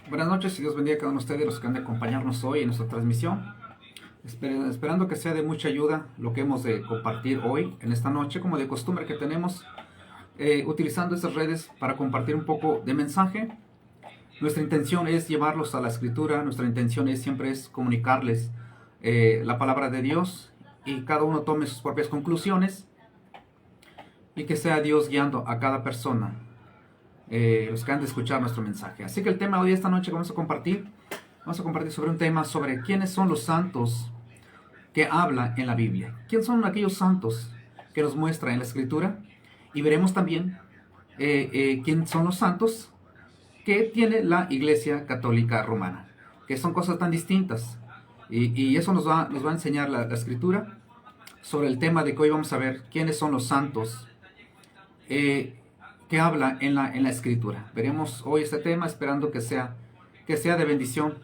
Buenas noches y Dios bendiga a cada uno de ustedes, los que han de acompañarnos hoy en nuestra transmisión. Esperando que sea de mucha ayuda lo que hemos de compartir hoy, en esta noche, como de costumbre que tenemos, utilizando estas redes para compartir un poco de mensaje. Nuestra intención es llevarlos a la escritura, nuestra intención siempre es comunicarles la palabra de Dios y cada uno tome sus propias conclusiones y que sea Dios guiando a cada persona, los que han de escuchar nuestro mensaje. Así que el tema de hoy, esta noche, que vamos a compartir sobre un tema sobre quiénes son los santos que habla en la Biblia. ¿Quiénes son aquellos santos que nos muestra en la Escritura? Y veremos también quiénes son los santos que tiene la Iglesia Católica Romana, que son cosas tan distintas. Y eso nos va a enseñar la Escritura sobre el tema de que hoy vamos a ver quiénes son los santos que habla en la Escritura. Veremos hoy este tema, esperando que sea de bendición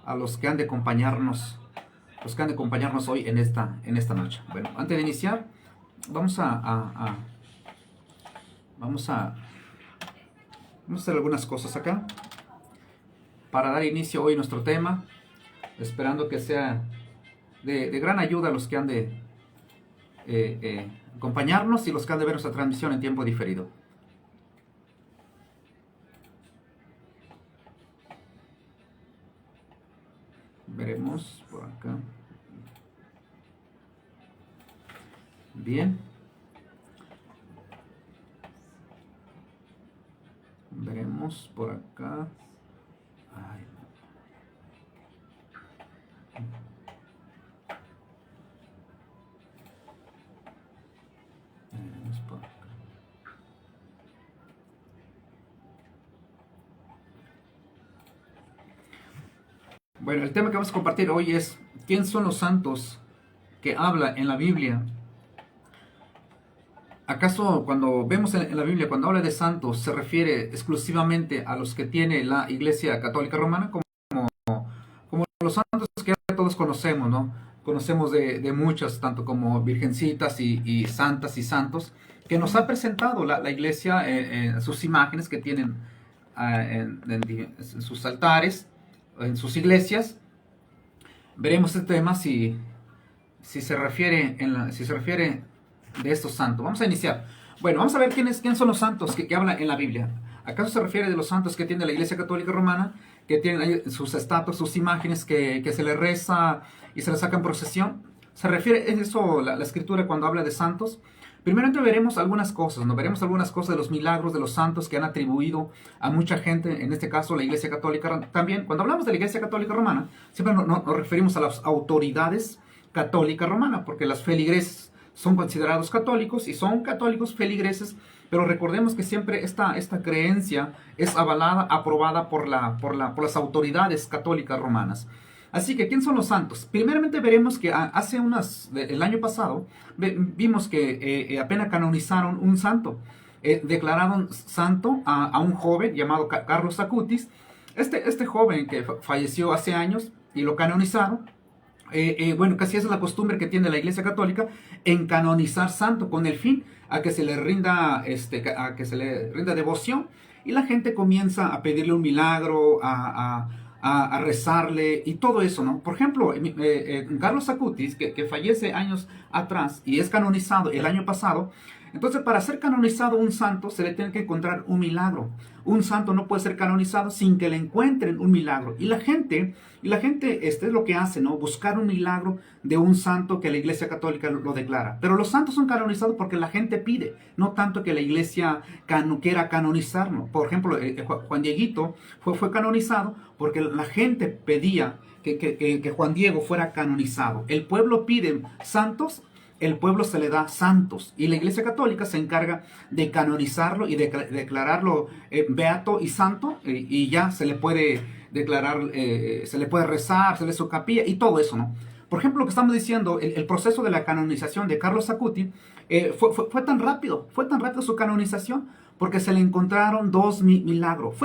a los que han de acompañarnos, hoy en esta noche. Bueno, antes de iniciar, vamos a hacer algunas cosas acá para dar inicio hoy a nuestro tema, esperando que sea de gran ayuda a los que han de acompañarnos y los que han de ver nuestra transmisión en tiempo diferido. Veremos por acá. Bien. Veremos por acá. Ay. Veremos por acá. Bueno, el tema que vamos a compartir hoy es ¿quiénes son los santos que habla en la Biblia? ¿Acaso cuando vemos en la Biblia, cuando habla de santos, se refiere exclusivamente a los que tiene la Iglesia Católica Romana, como los santos que todos conocemos, ¿no? Conocemos de muchas, tanto como virgencitas y santas y santos, que nos ha presentado la Iglesia en sus imágenes que tienen en sus altares, en sus iglesias. Veremos este tema si se refiere de estos santos. Vamos a iniciar. Bueno, vamos a ver quiénes son los santos que habla en la Biblia. ¿Acaso se refiere de los santos que tiene la Iglesia Católica Romana, que tienen ahí sus estatuas, sus imágenes, que se les reza y se les saca en procesión? ¿Se refiere a eso la Escritura cuando habla de santos? Primeramente veremos algunas cosas, ¿no? Veremos algunas cosas de los milagros de los santos que han atribuido a mucha gente, en este caso la Iglesia Católica. También, cuando hablamos de la Iglesia Católica Romana, siempre nos referimos a las autoridades católicas romanas, porque las feligreses son considerados católicos y son católicos feligreses, pero recordemos que siempre esta creencia es avalada, aprobada por las autoridades católicas romanas. Así que, ¿quién son los santos? Primeramente veremos que el año pasado, vimos que apenas canonizaron un santo. Declararon santo a un joven llamado Carlos Acutis. Este joven que falleció hace años y lo canonizaron. Bueno, casi es la costumbre que tiene la Iglesia Católica en canonizar santo con el fin a que se le rinda devoción, y la gente comienza a pedirle un milagro, a rezarle y todo eso, ¿no? Por ejemplo, Carlos Acutis, que fallece años atrás y es canonizado el año pasado. Entonces, para ser canonizado un santo se le tiene que encontrar un milagro. Un santo no puede ser canonizado sin que le encuentren un milagro. Y la gente es lo que hace, ¿no? Buscar un milagro de un santo que la Iglesia Católica lo declara. Pero los santos son canonizados porque la gente pide, no tanto que la Iglesia quiera canonizarlo. Por ejemplo, Juan Dieguito fue canonizado porque la gente pedía que Juan Diego fuera canonizado. El pueblo pide santos, el pueblo se le da santos, y la Iglesia Católica se encarga de canonizarlo y de declararlo beato y santo, y ya se le puede declarar, se le puede rezar, se le su capilla y todo eso, ¿no? Por ejemplo, lo que estamos diciendo, el proceso de la canonización de Carlos Acutis fue tan rápido su canonización, porque se le encontraron 2 milagros.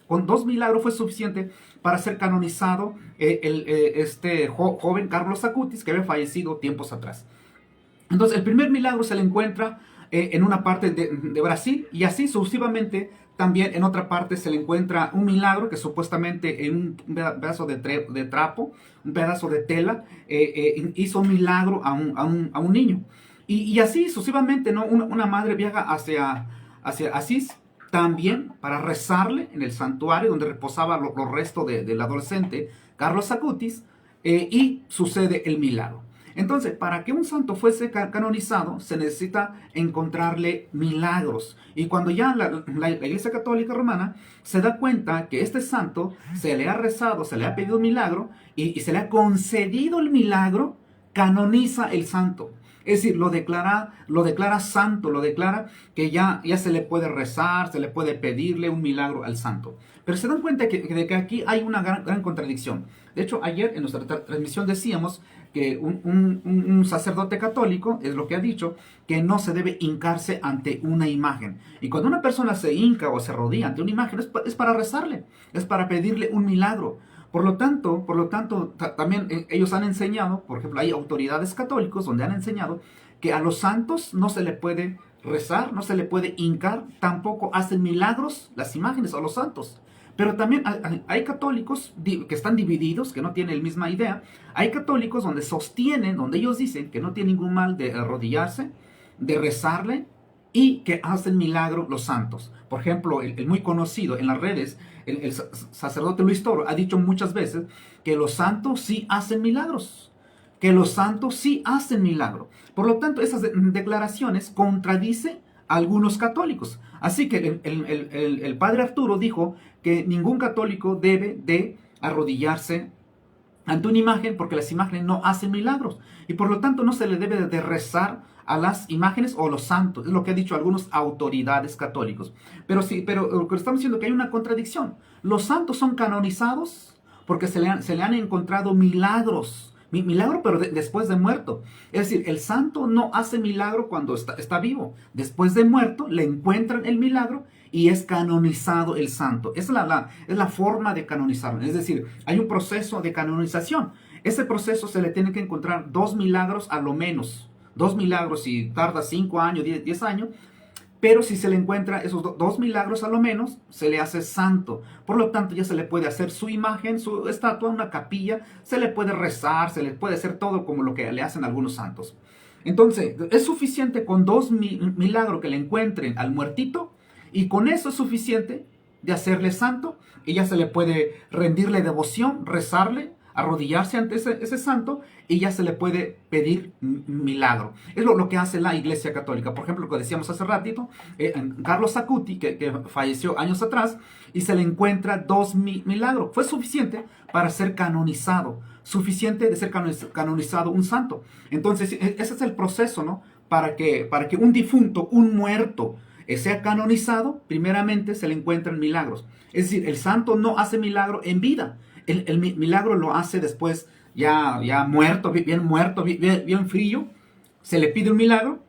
Con 2 milagros fue suficiente para ser canonizado este joven Carlos Acutis, que había fallecido tiempos atrás. Entonces, el primer milagro se le encuentra en una parte de Brasil, y así sucesivamente. También en otra parte se le encuentra un milagro que supuestamente en un pedazo de trapo, un pedazo de tela, hizo un milagro a un niño. Y así sucesivamente, ¿no? Una madre viaja hacia Asís también para rezarle en el santuario donde reposaba los restos del adolescente Carlos Acutis, y sucede el milagro. Entonces, para que un santo fuese canonizado, se necesita encontrarle milagros. Y cuando ya la Iglesia Católica Romana se da cuenta que este santo se le ha rezado, se le ha pedido un milagro y se le ha concedido el milagro, canoniza el santo. Es decir, lo declara santo, lo declara que ya se le puede rezar, se le puede pedirle un milagro al santo. Pero se dan cuenta de que aquí hay una gran contradicción. De hecho, ayer en nuestra transmisión decíamos que un sacerdote católico es lo que ha dicho, que no se debe hincarse ante una imagen. Y cuando una persona se hinca o se arrodilla ante una imagen es para rezarle, es para pedirle un milagro. Por lo tanto, también ellos han enseñado, por ejemplo, hay autoridades católicos donde han enseñado que a los santos no se le puede rezar, no se le puede hincar, tampoco hacen milagros las imágenes o los santos. Pero también hay católicos que están divididos, que no tienen la misma idea. Hay católicos donde sostienen, donde ellos dicen que no tiene ningún mal de arrodillarse, de rezarle, y que hacen milagro los santos. Por ejemplo, el muy conocido en las redes, el sacerdote Luis Toro, ha dicho muchas veces que los santos sí hacen milagros. Que los santos sí hacen milagro. Por lo tanto, esas declaraciones contradicen a algunos católicos. Así que el padre Arturo dijo que ningún católico debe de arrodillarse ante una imagen porque las imágenes no hacen milagros. Y por lo tanto no se le debe de rezar a las imágenes o a los santos. Es lo que han dicho algunas autoridades católicos. Pero lo que estamos diciendo es que hay una contradicción. Los santos son canonizados porque se le han encontrado milagros. Milagro, pero después de muerto. Es decir, el santo no hace milagro cuando está vivo. Después de muerto le encuentran el milagro y es canonizado el santo. Es la forma de canonizarlo. Es decir, hay un proceso de canonización. Ese proceso se le tiene que encontrar 2 milagros a lo menos. 2 milagros, si tarda 5 años, 10 años. Pero si se le encuentra esos 2 milagros a lo menos, se le hace santo. Por lo tanto, ya se le puede hacer su imagen, su estatua, una capilla. Se le puede rezar, se le puede hacer todo como lo que le hacen algunos santos. Entonces, es suficiente con 2 milagros que le encuentren al muertito. Y con eso es suficiente de hacerle santo. Y ya se le puede rendirle devoción, rezarle, arrodillarse ante ese santo, y ya se le puede pedir milagro. Es lo que hace la Iglesia Católica. Por ejemplo, lo que decíamos hace ratito, Carlos Acutis, que falleció años atrás, y se le encuentra 2 milagros. Fue suficiente para ser canonizado, suficiente de ser canonizado un santo. Entonces, ese es el proceso, ¿no? Para que un difunto, un muerto, sea canonizado, primeramente se le encuentran milagros. Es decir, el santo no hace milagro en vida. El milagro lo hace después, ya muerto, bien frío. Se le pide un milagro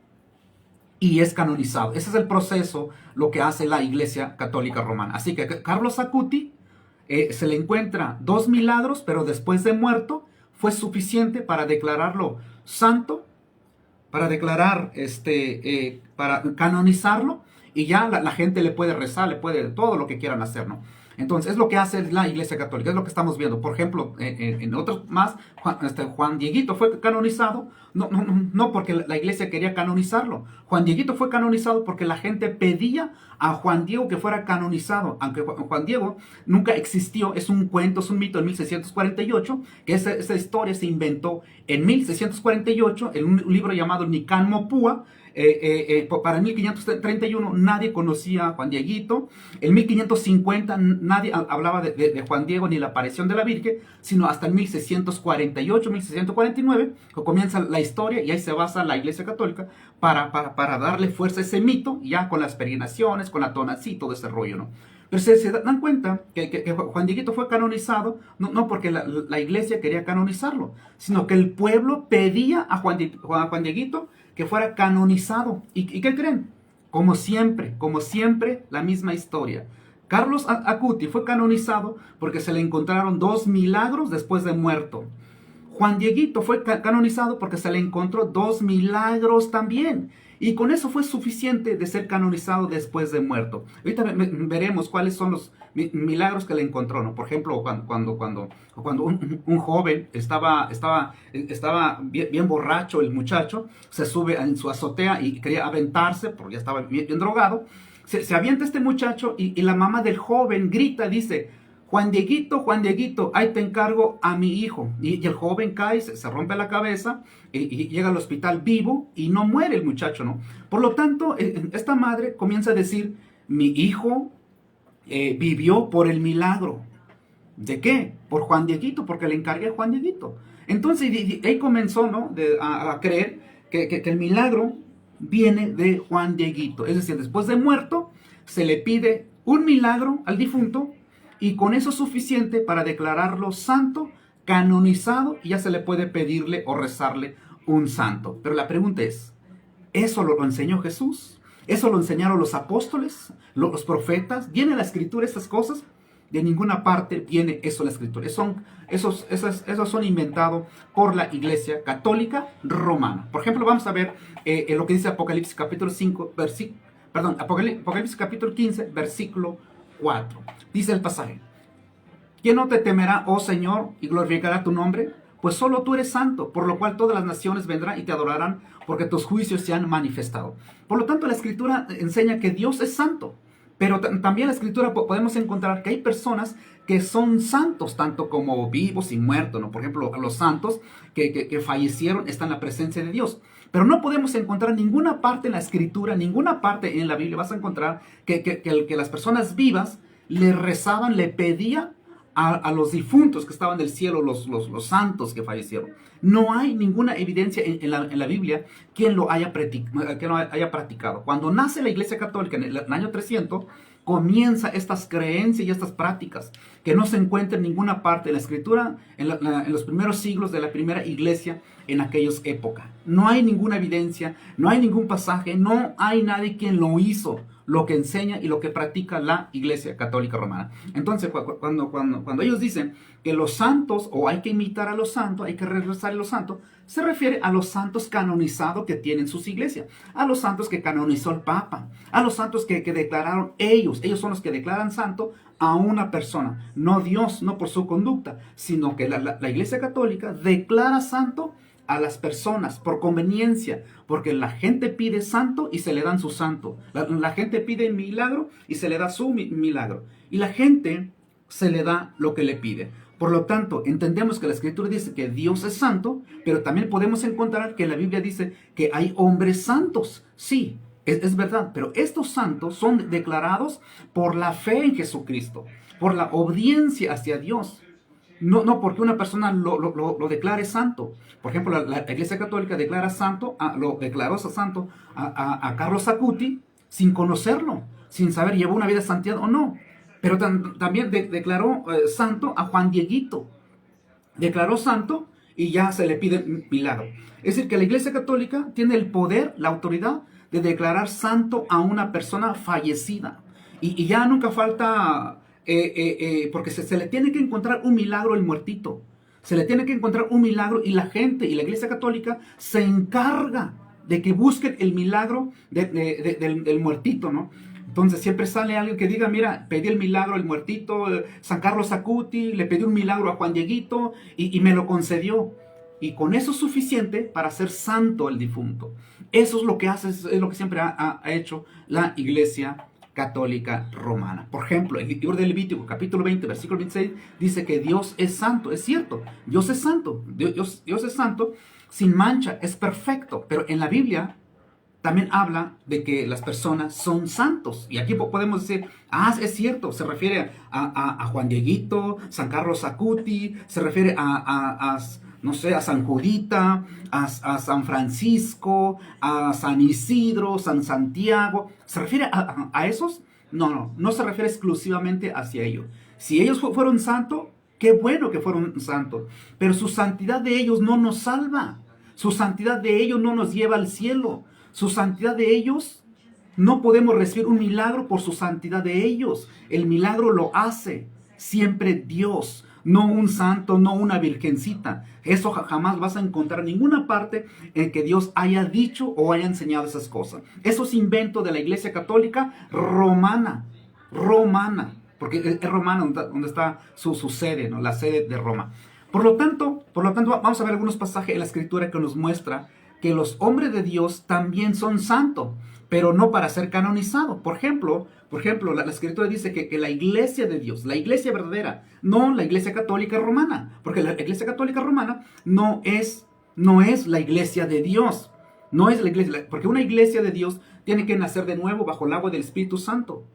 y es canonizado. Ese es el proceso, lo que hace la Iglesia Católica Romana. Así que Carlos Acutis se le encuentra 2 milagros, pero después de muerto fue suficiente para declararlo santo, para para canonizarlo, y ya la gente le puede rezar, le puede todo lo que quieran hacer, ¿no? Entonces, es lo que hace la Iglesia Católica, es lo que estamos viendo. Por ejemplo, en otros más, Juan Dieguito fue canonizado, no porque la Iglesia quería canonizarlo. Juan Dieguito fue canonizado porque la gente pedía a Juan Diego que fuera canonizado, aunque Juan Diego nunca existió. Es un cuento, es un mito en 1648, que esa historia se inventó en 1648 en un libro llamado Nican Mopúa. Para el 1531 nadie conocía a Juan Dieguito. En 1550 nadie hablaba de Juan Diego ni la aparición de la Virgen, sino hasta el 1648, 1649, que comienza la historia, y ahí se basa la Iglesia Católica para darle fuerza a ese mito, ya con las peregrinaciones, con la tonacía y todo ese rollo, ¿no? Pero se dan cuenta que Juan Dieguito fue canonizado, no porque la Iglesia quería canonizarlo, sino que el pueblo pedía a Juan Dieguito que fuera canonizado. ¿Y qué creen? Como siempre, la misma historia. Carlos Acutis fue canonizado porque se le encontraron 2 milagros después de muerto. Juan Dieguito fue canonizado porque se le encontró 2 milagros también. Y con eso fue suficiente de ser canonizado después de muerto. Ahorita veremos cuáles son los milagros que le encontró, ¿no? Por ejemplo, cuando un joven estaba bien borracho, el muchacho, se sube en su azotea y quería aventarse, porque ya estaba bien drogado. Se avienta este muchacho y la mamá del joven grita, dice: Juan Dieguito, ahí te encargo a mi hijo. Y el joven cae, se rompe la cabeza y llega al hospital vivo y no muere el muchacho, ¿no? Por lo tanto, esta madre comienza a decir: mi hijo vivió por el milagro. ¿De qué? Por Juan Dieguito, porque le encargué a Juan Dieguito. Entonces, él comenzó, ¿no? a creer que el milagro viene de Juan Dieguito. Es decir, después de muerto, se le pide un milagro al difunto, y con eso es suficiente para declararlo santo, canonizado, y ya se le puede pedirle o rezarle un santo. Pero la pregunta es, ¿eso lo enseñó Jesús? ¿Eso lo enseñaron los apóstoles, los profetas? ¿Viene en la escritura estas cosas? De ninguna parte viene eso en la escritura. Esos son inventados por la Iglesia Católica Romana. Por ejemplo, vamos a ver lo que dice Apocalipsis capítulo 5, Apocalipsis capítulo 15, versículo 4. Dice el pasaje: ¿quién no te temerá, oh Señor, y glorificará tu nombre? Pues solo tú eres santo, por lo cual todas las naciones vendrán y te adorarán, porque tus juicios se han manifestado. Por lo tanto, la Escritura enseña que Dios es santo. Pero también en la Escritura podemos encontrar que hay personas que son santos, tanto como vivos y muertos, ¿no? Por ejemplo, los santos que fallecieron están en la presencia de Dios. Pero no podemos encontrar ninguna parte en la Escritura, ninguna parte en la Biblia vas a encontrar que las personas vivas le rezaban, le pedían a los difuntos que estaban en el cielo, los santos que fallecieron. No hay ninguna evidencia en la Biblia quien lo haya practicado. Cuando nace la Iglesia Católica en el año 300, comienza estas creencias y estas prácticas que no se encuentran en ninguna parte de la Escritura en los primeros siglos de la primera iglesia en aquellas épocas. No hay ninguna evidencia, no hay ningún pasaje, no hay nadie quien lo hizo, lo que enseña y lo que practica la Iglesia Católica Romana. Entonces, cuando ellos dicen que los santos, o hay que imitar a los santos, hay que rezar a los santos, se refiere a los santos canonizados que tienen sus iglesias, a los santos que canonizó el Papa, a los santos que declararon ellos son los que declaran santo a una persona, no Dios, no por su conducta, sino que la Iglesia Católica declara santo a las personas por conveniencia, porque la gente pide santo y se le dan su santo. La gente pide milagro y se le da su milagro. Y la gente se le da lo que le pide. Por lo tanto, entendemos que la Escritura dice que Dios es santo, pero también podemos encontrar que la Biblia dice que hay hombres santos. Sí, es verdad, pero estos santos son declarados por la fe en Jesucristo, por la obediencia hacia Dios. No porque una persona lo declare santo. Por ejemplo, la Iglesia Católica declara santo, lo declaró santo a Carlos Acuti sin conocerlo, sin saber llevó una vida de santidad o no. Pero también declaró santo a Juan Dieguito. Declaró santo y ya se le pide milagro. Es decir, que la Iglesia Católica tiene el poder, la autoridad de declarar santo a una persona fallecida. Y ya nunca falta... porque se le tiene que encontrar un milagro al muertito. Se le tiene que encontrar un milagro y la gente y la Iglesia Católica se encarga de que busquen el milagro del muertito, ¿no? Entonces siempre sale alguien que diga: mira, pedí el milagro al muertito, San Carlos Acuti, le pedí un milagro a Juan Dieguito y me lo concedió. Y con eso es suficiente para ser santo el difunto. Eso es lo que hace, es lo que siempre ha hecho la Iglesia Católica Romana. Por ejemplo, el libro de Levítico, capítulo 20, versículo 26, dice que Dios es santo. Es cierto, Dios es santo. Dios es santo, sin mancha, es perfecto. Pero en la Biblia también habla de que las personas son santos. Y aquí podemos decir: es cierto, se refiere a Juan Dieguito, San Carlos Acuti, se refiere no sé, a San Judita, a San Francisco, a San Isidro, San Santiago. ¿Se refiere a esos? No se refiere exclusivamente hacia ellos. Si ellos fueron santos, qué bueno que fueron santos. Pero su santidad de ellos no nos salva. Su santidad de ellos no nos lleva al cielo. Su santidad de ellos, no podemos recibir un milagro por su santidad de ellos. El milagro lo hace siempre Dios. no un santo, no una virgencita. Eso jamás vas a encontrar en ninguna parte en que Dios haya dicho o haya enseñado esas cosas. Eso es invento de la Iglesia Católica romana, porque es romana donde está su sede, ¿no? La sede de Roma. Por lo tanto, vamos a ver algunos pasajes en la Escritura que nos muestra que los hombres de Dios también son santos, pero no para ser canonizados. Por ejemplo, la Escritura dice que la iglesia de Dios, la iglesia verdadera, no la iglesia católica romana, porque la iglesia católica romana no es la iglesia de Dios, no es la iglesia, porque una iglesia de Dios tiene que nacer de nuevo bajo el agua del Espíritu Santo.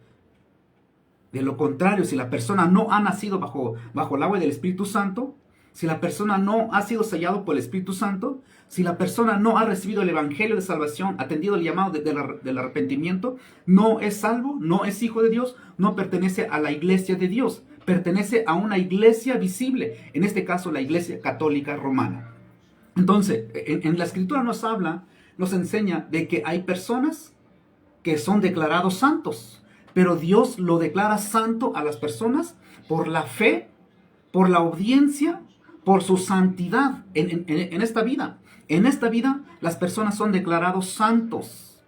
De lo contrario, si la persona no ha nacido bajo el agua del Espíritu Santo, si la persona no ha sido sellado por el Espíritu Santo, si la persona no ha recibido el Evangelio de salvación, atendido el llamado del arrepentimiento, no es salvo, no es hijo de Dios, no pertenece a la iglesia de Dios, pertenece a una iglesia visible, en este caso la iglesia católica romana. Entonces, en la Escritura nos enseña de que hay personas que son declarados santos, pero Dios lo declara santo a las personas por la fe, por la obediencia, por su santidad en esta vida. En esta vida las personas son declarados santos.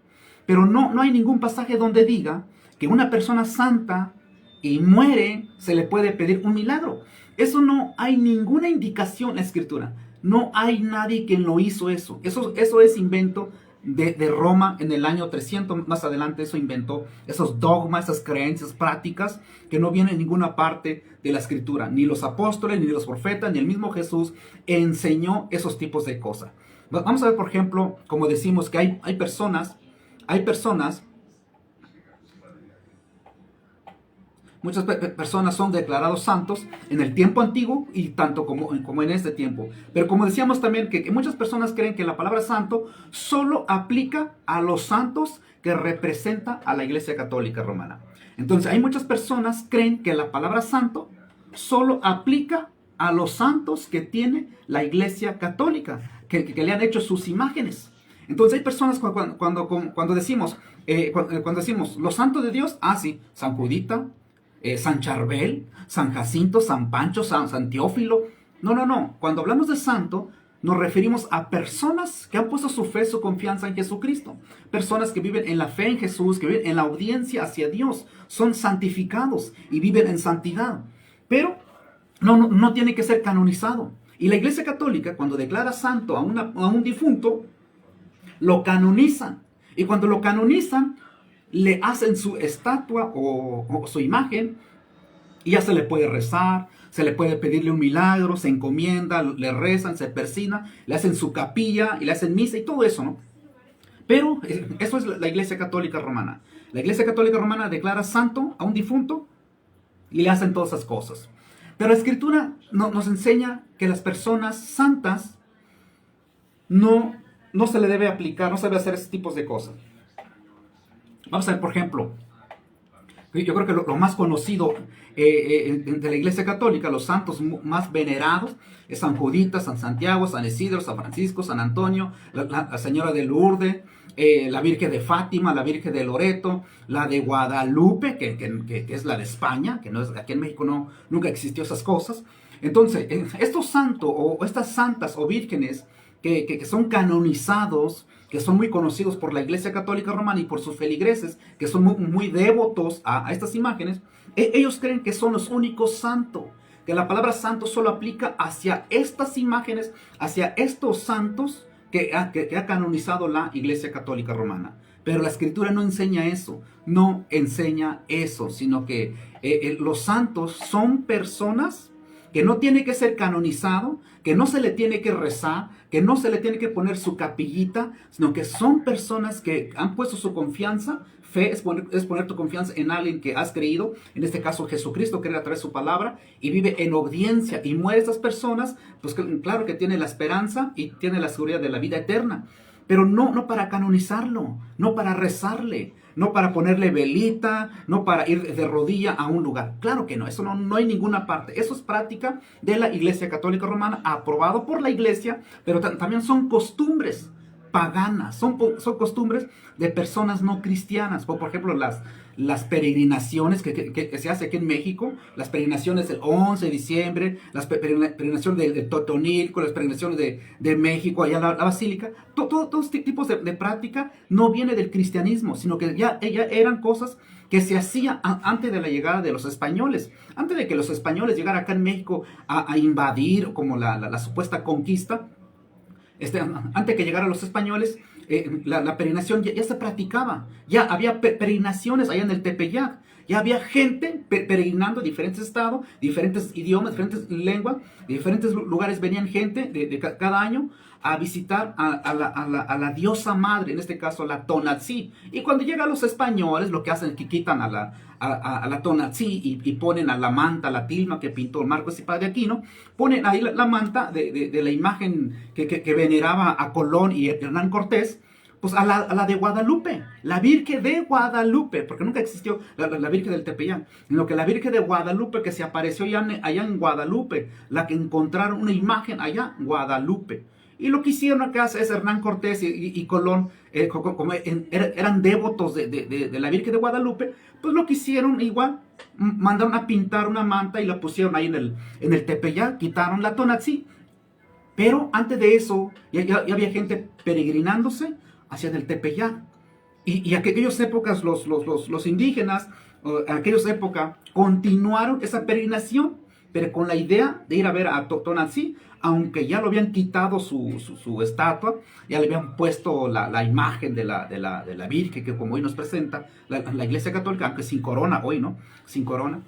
Pero no hay ningún pasaje donde diga que una persona santa y muere, se le puede pedir un milagro. Eso no hay ninguna indicación en la Escritura. No hay nadie que lo hizo eso. Eso es invento de Roma en el año 300, más adelante eso inventó esos dogmas, esas creencias prácticas que no vienen en ninguna parte de la Escritura. Ni los apóstoles, ni los profetas, ni el mismo Jesús enseñó esos tipos de cosas. Vamos a ver, por ejemplo, como decimos que hay personas, muchas personas son declarados santos en el tiempo antiguo y tanto como en este tiempo. Pero como decíamos también que muchas personas creen que la palabra santo solo aplica a los santos que representa a la Iglesia Católica Romana. Entonces hay muchas personas que creen que la palabra santo solo aplica a los santos que tiene la Iglesia Católica, que le han hecho sus imágenes. Entonces hay personas cuando decimos los santos de Dios, sí, San Judita, San Charbel, San Jacinto, San Pancho, San Teófilo. No. Cuando hablamos de santo, nos referimos a personas que han puesto su fe, su confianza en Jesucristo. Personas que viven en la fe en Jesús, que viven en la obediencia hacia Dios. Son santificados y viven en santidad. Pero no tiene que ser canonizado. Y la Iglesia Católica, cuando declara santo a un difunto, lo canonizan. Y cuando lo canonizan, le hacen su estatua o su imagen y ya se le puede rezar, se le puede pedirle un milagro, se encomienda, le rezan, se persina, le hacen su capilla y le hacen misa y todo eso, ¿no? Pero eso es la Iglesia Católica Romana. La Iglesia Católica Romana declara santo a un difunto y le hacen todas esas cosas. Pero la Escritura nos enseña que las personas santas no se le debe aplicar, no se debe hacer ese tipo de cosas. Vamos a ver, por ejemplo, yo creo que lo más conocido de la Iglesia Católica, los santos más venerados, es San Judita, San Santiago, San Isidro, San Francisco, San Antonio, la Señora de Lourdes, la Virgen de Fátima, la Virgen de Loreto, la de Guadalupe, que es la de España, que no es, aquí en México nunca existió esas cosas. Entonces, estos santos o estas santas o vírgenes que son canonizados, que son muy conocidos por la Iglesia Católica Romana y por sus feligreses, que son muy devotos a estas imágenes, ellos creen que son los únicos santos, que la palabra santo solo aplica hacia estas imágenes, hacia estos santos que ha canonizado la Iglesia Católica Romana. Pero la Escritura no enseña eso, sino que los santos son personas que no tiene que ser canonizado, que no se le tiene que rezar, que no se le tiene que poner su capillita, sino que son personas que han puesto su confianza. Fe es poner tu confianza en alguien que has creído, en este caso Jesucristo, creer a través de su palabra, y vive en obediencia, y muere estas personas, pues claro que tiene la esperanza y tiene la seguridad de la vida eterna, pero no para canonizarlo, no para rezarle, no para ponerle velita, no para ir de rodilla a un lugar. Claro que no, eso no hay ninguna parte. Eso es práctica de la Iglesia Católica Romana, aprobado por la Iglesia, pero también son costumbres paganas, son costumbres de personas no cristianas. Por ejemplo, las peregrinaciones que se hace aquí en México, las peregrinaciones del 11 de diciembre, las peregrinaciones de Totonilco, las peregrinaciones de México, allá la Basílica, todos tipos de práctica no viene del cristianismo, sino que ya eran cosas que se hacía antes de la llegada de los españoles, antes de que los españoles llegaran acá en México a invadir, como la supuesta conquista. Antes de que llegaran los españoles, la peregrinación ya se practicaba, ya había peregrinaciones allá en el Tepeyac, ya había gente peregrinando de diferentes estados, diferentes idiomas, diferentes lenguas, de diferentes lugares venían gente de cada año a visitar a la diosa madre, en este caso la Tonantzin. Y cuando llegan los españoles, lo que hacen es que quitan a la Tonantzin y ponen a la manta, la tilma que pintó Marcos y Padre Aquino, ponen ahí la manta de la imagen que veneraba a Colón y Hernán Cortés, pues a la de Guadalupe, la Virgen de Guadalupe, porque nunca existió la Virgen del Tepeyac, sino que la Virgen de Guadalupe que se apareció allá en Guadalupe, la que encontraron una imagen allá en Guadalupe. Y lo que hicieron acá es Hernán Cortés y Colón, como eran devotos de la Virgen de Guadalupe, pues lo que hicieron igual, mandaron a pintar una manta y la pusieron ahí en el Tepeyac, quitaron la Tonantzin. Pero antes de eso, ya había gente peregrinándose hacia el Tepeyac. Y en aquellas épocas los indígenas, en aquellas épocas, continuaron esa peregrinación, pero con la idea de ir a ver a Tonantzin, aunque ya lo habían quitado su estatua, ya le habían puesto la imagen de la Virgen, que como hoy nos presenta la Iglesia Católica, aunque sin corona hoy, ¿no? Sin corona.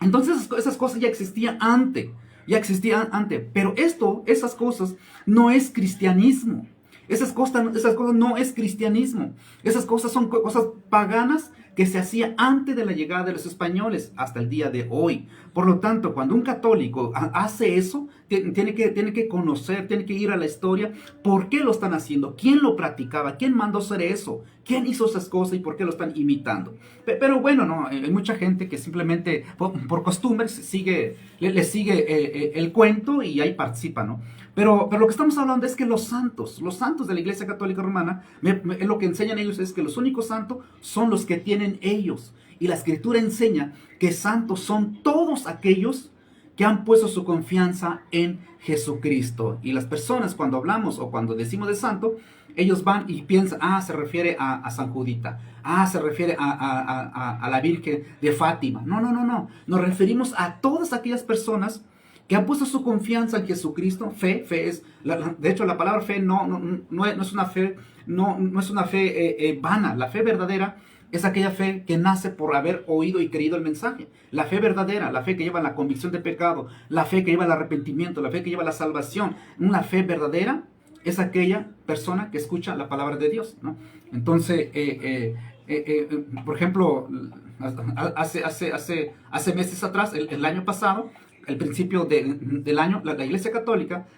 Entonces esas cosas ya existían antes, pero esas cosas no es cristianismo. Esas cosas no es cristianismo. Esas cosas son cosas paganas que se hacía antes de la llegada de los españoles hasta el día de hoy. Por lo tanto, cuando un católico hace eso, tiene que conocer, tiene que ir a la historia, por qué lo están haciendo, quién lo practicaba, quién mandó hacer eso, quién hizo esas cosas y por qué lo están imitando. Pero bueno, no, hay mucha gente que simplemente por costumbre le sigue el cuento y ahí participa, ¿no? Pero lo que estamos hablando es que los santos de la Iglesia Católica Romana, lo que enseñan ellos es que los únicos santos son los que tienen ellos. Y la Escritura enseña que santos son todos aquellos que han puesto su confianza en Jesucristo. Y las personas, cuando hablamos o cuando decimos de santo, ellos van y piensan, se refiere a San Judita, se refiere a la Virgen de Fátima. No. Nos referimos a todas aquellas personas que han puesto su confianza en Jesucristo. Fe es, de hecho la palabra fe no es una fe, no es una fe vana. La fe verdadera es aquella fe que nace por haber oído y creído el mensaje. La fe verdadera, la fe que lleva a la convicción de pecado, la fe que lleva al arrepentimiento, la fe que lleva a la salvación. Una fe verdadera es aquella persona que escucha la palabra de Dios, ¿no? Entonces, por ejemplo, hace meses atrás, el año pasado, al principio del año, la Iglesia Católica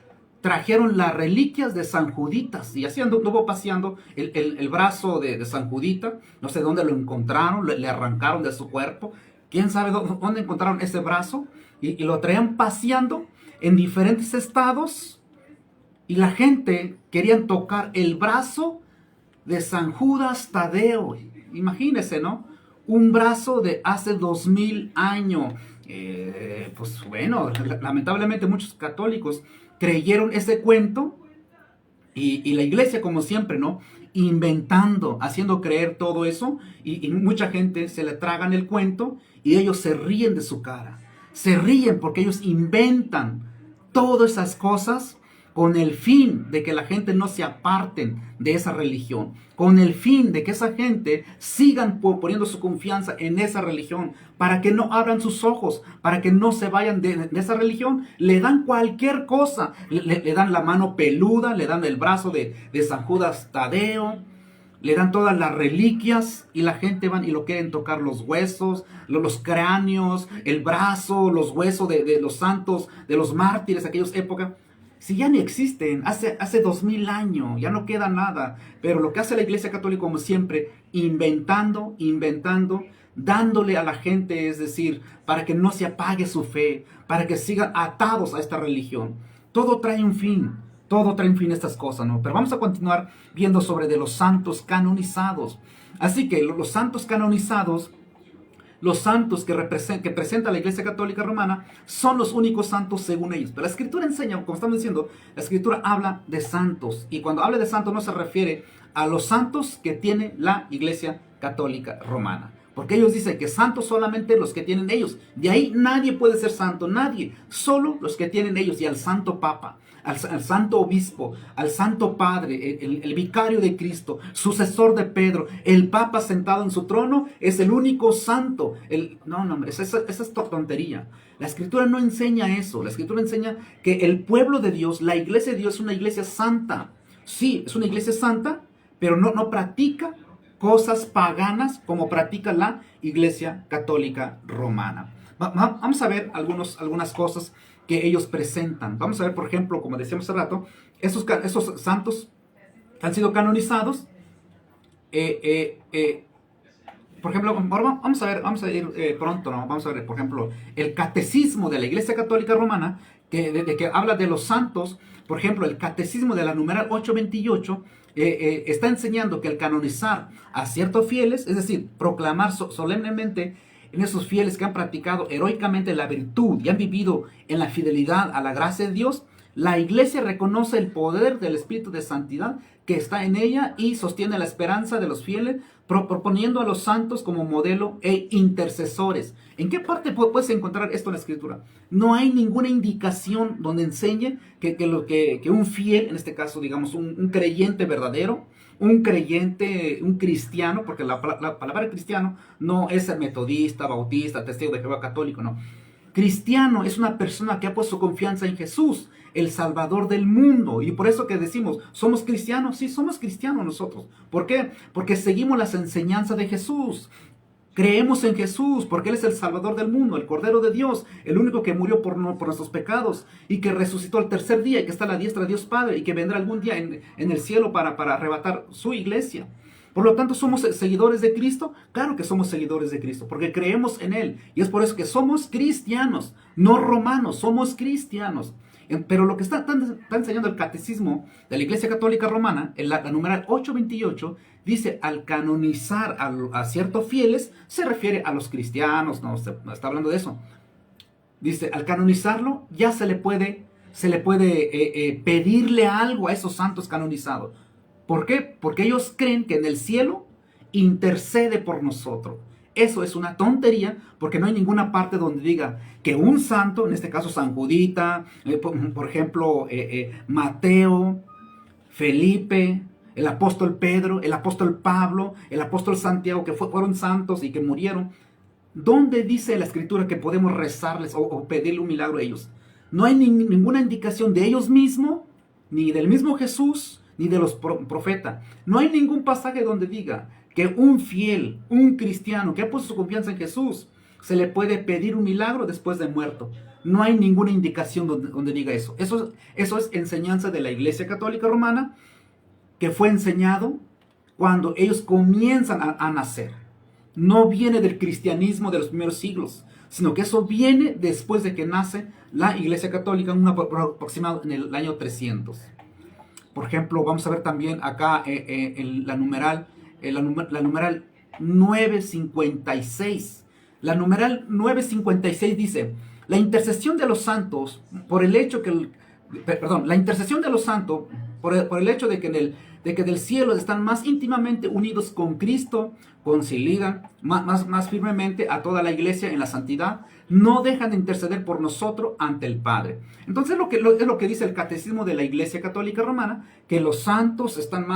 trajeron las reliquias de San Juditas y así anduvo paseando el brazo de San Judita. No sé dónde lo encontraron, le arrancaron de su cuerpo. ¿Quién sabe dónde encontraron ese brazo? Y lo traían paseando en diferentes estados y la gente quería tocar el brazo de San Judas Tadeo. Imagínense, ¿no? Un brazo de hace 2000 años. Pues bueno, lamentablemente muchos católicos creyeron ese cuento y la iglesia, como siempre, ¿no? Inventando, haciendo creer todo eso y mucha gente se le tragan el cuento y ellos se ríen de su cara. Se ríen porque ellos inventan todas esas cosas con el fin de que la gente no se aparten de esa religión, con el fin de que esa gente sigan poniendo su confianza en esa religión, para que no abran sus ojos, para que no se vayan de esa religión. Le dan cualquier cosa, le dan la mano peluda, le dan el brazo de San Judas Tadeo, le dan todas las reliquias y la gente van y lo quieren tocar los huesos, los cráneos, el brazo, los huesos de los santos, de los mártires de aquellas épocas. Si ya ni existen, hace 2000 años, ya no queda nada. Pero lo que hace la Iglesia Católica, como siempre, inventando, dándole a la gente, es decir, para que no se apague su fe, para que sigan atados a esta religión. Todo trae un fin. Todo trae fin a estas cosas, ¿no? Pero vamos a continuar viendo sobre de los santos canonizados. Así que los santos canonizados, los santos que presenta la Iglesia Católica Romana, son los únicos santos según ellos. Pero la Escritura enseña, como estamos diciendo, la Escritura habla de santos. Y cuando habla de santos no se refiere a los santos que tiene la Iglesia Católica Romana. Porque ellos dicen que santos solamente los que tienen ellos. De ahí nadie puede ser santo, nadie. Solo los que tienen ellos y al santo papa, al santo obispo, al santo padre, el vicario de Cristo, sucesor de Pedro, el papa sentado en su trono, es el único santo. No, hombre, esa es tontería. La Escritura no enseña eso. La Escritura enseña que el pueblo de Dios, la iglesia de Dios es una iglesia santa. Sí, es una iglesia santa, pero no practica cosas paganas como practica la Iglesia Católica Romana. Vamos a ver algunas cosas que ellos presentan. Vamos a ver, por ejemplo, como decíamos hace rato, esos santos han sido canonizados. Por ejemplo, vamos a ir pronto, ¿no? Vamos a ver, por ejemplo, el catecismo de la Iglesia Católica Romana, que habla de los santos. Por ejemplo, el catecismo de la numeral 828 está enseñando que al canonizar a ciertos fieles, es decir, proclamar solemnemente en esos fieles que han practicado heroicamente la virtud y han vivido en la fidelidad a la gracia de Dios, la Iglesia reconoce el poder del Espíritu de Santidad que está en ella y sostiene la esperanza de los fieles, proponiendo a los santos como modelo e intercesores. ¿En qué parte puedes encontrar esto en la Escritura? No hay ninguna indicación donde enseñe que un fiel, en este caso, digamos, un creyente verdadero, un creyente, un cristiano, porque la palabra cristiano no es el metodista, bautista, testigo de Jehová, católico, no. Cristiano es una persona que ha puesto confianza en Jesús, el Salvador del mundo. Y por eso que decimos, ¿somos cristianos? Sí, somos cristianos nosotros. ¿Por qué? Porque seguimos las enseñanzas de Jesús. Creemos en Jesús porque Él es el Salvador del mundo, el Cordero de Dios, el único que murió por nuestros pecados y que resucitó al tercer día y que está a la diestra de Dios Padre y que vendrá algún día en el cielo para arrebatar su iglesia. Por lo tanto, ¿somos seguidores de Cristo? Claro que somos seguidores de Cristo, porque creemos en Él. Y es por eso que somos cristianos, no romanos, somos cristianos. Pero lo que está enseñando el catecismo de la Iglesia Católica Romana, en la numeral 828, dice, al canonizar a ciertos fieles, se refiere a los cristianos, no está hablando de eso. Dice, al canonizarlo, ya se le puede pedirle algo a esos santos canonizados. ¿Por qué? Porque ellos creen que en el cielo intercede por nosotros. Eso es una tontería, porque no hay ninguna parte donde diga que un santo, en este caso San Judita, por ejemplo, Mateo, Felipe, el apóstol Pedro, el apóstol Pablo, el apóstol Santiago, que fueron santos y que murieron. ¿Dónde dice la Escritura que podemos rezarles o pedirle un milagro a ellos? No hay ninguna indicación de ellos mismos, ni del mismo Jesús, ni de los profetas. No hay ningún pasaje donde diga que un fiel, un cristiano que ha puesto su confianza en Jesús, se le puede pedir un milagro después de muerto. No hay ninguna indicación donde diga eso. Eso es enseñanza de la Iglesia Católica Romana, que fue enseñado cuando ellos comienzan a nacer. No viene del cristianismo de los primeros siglos, sino que eso viene después de que nace la Iglesia Católica, aproximado en el año 300. Por ejemplo, vamos a ver también acá en la numeral 956. La numeral 956 dice, la intercesión de los santos por el hecho la intercesión de los santos por el hecho de que del cielo están más íntimamente unidos con Cristo, concilian más firmemente a toda la iglesia en la santidad, no dejan de interceder por nosotros ante el Padre. Entonces es lo que dice el catecismo de la Iglesia Católica Romana, que los santos están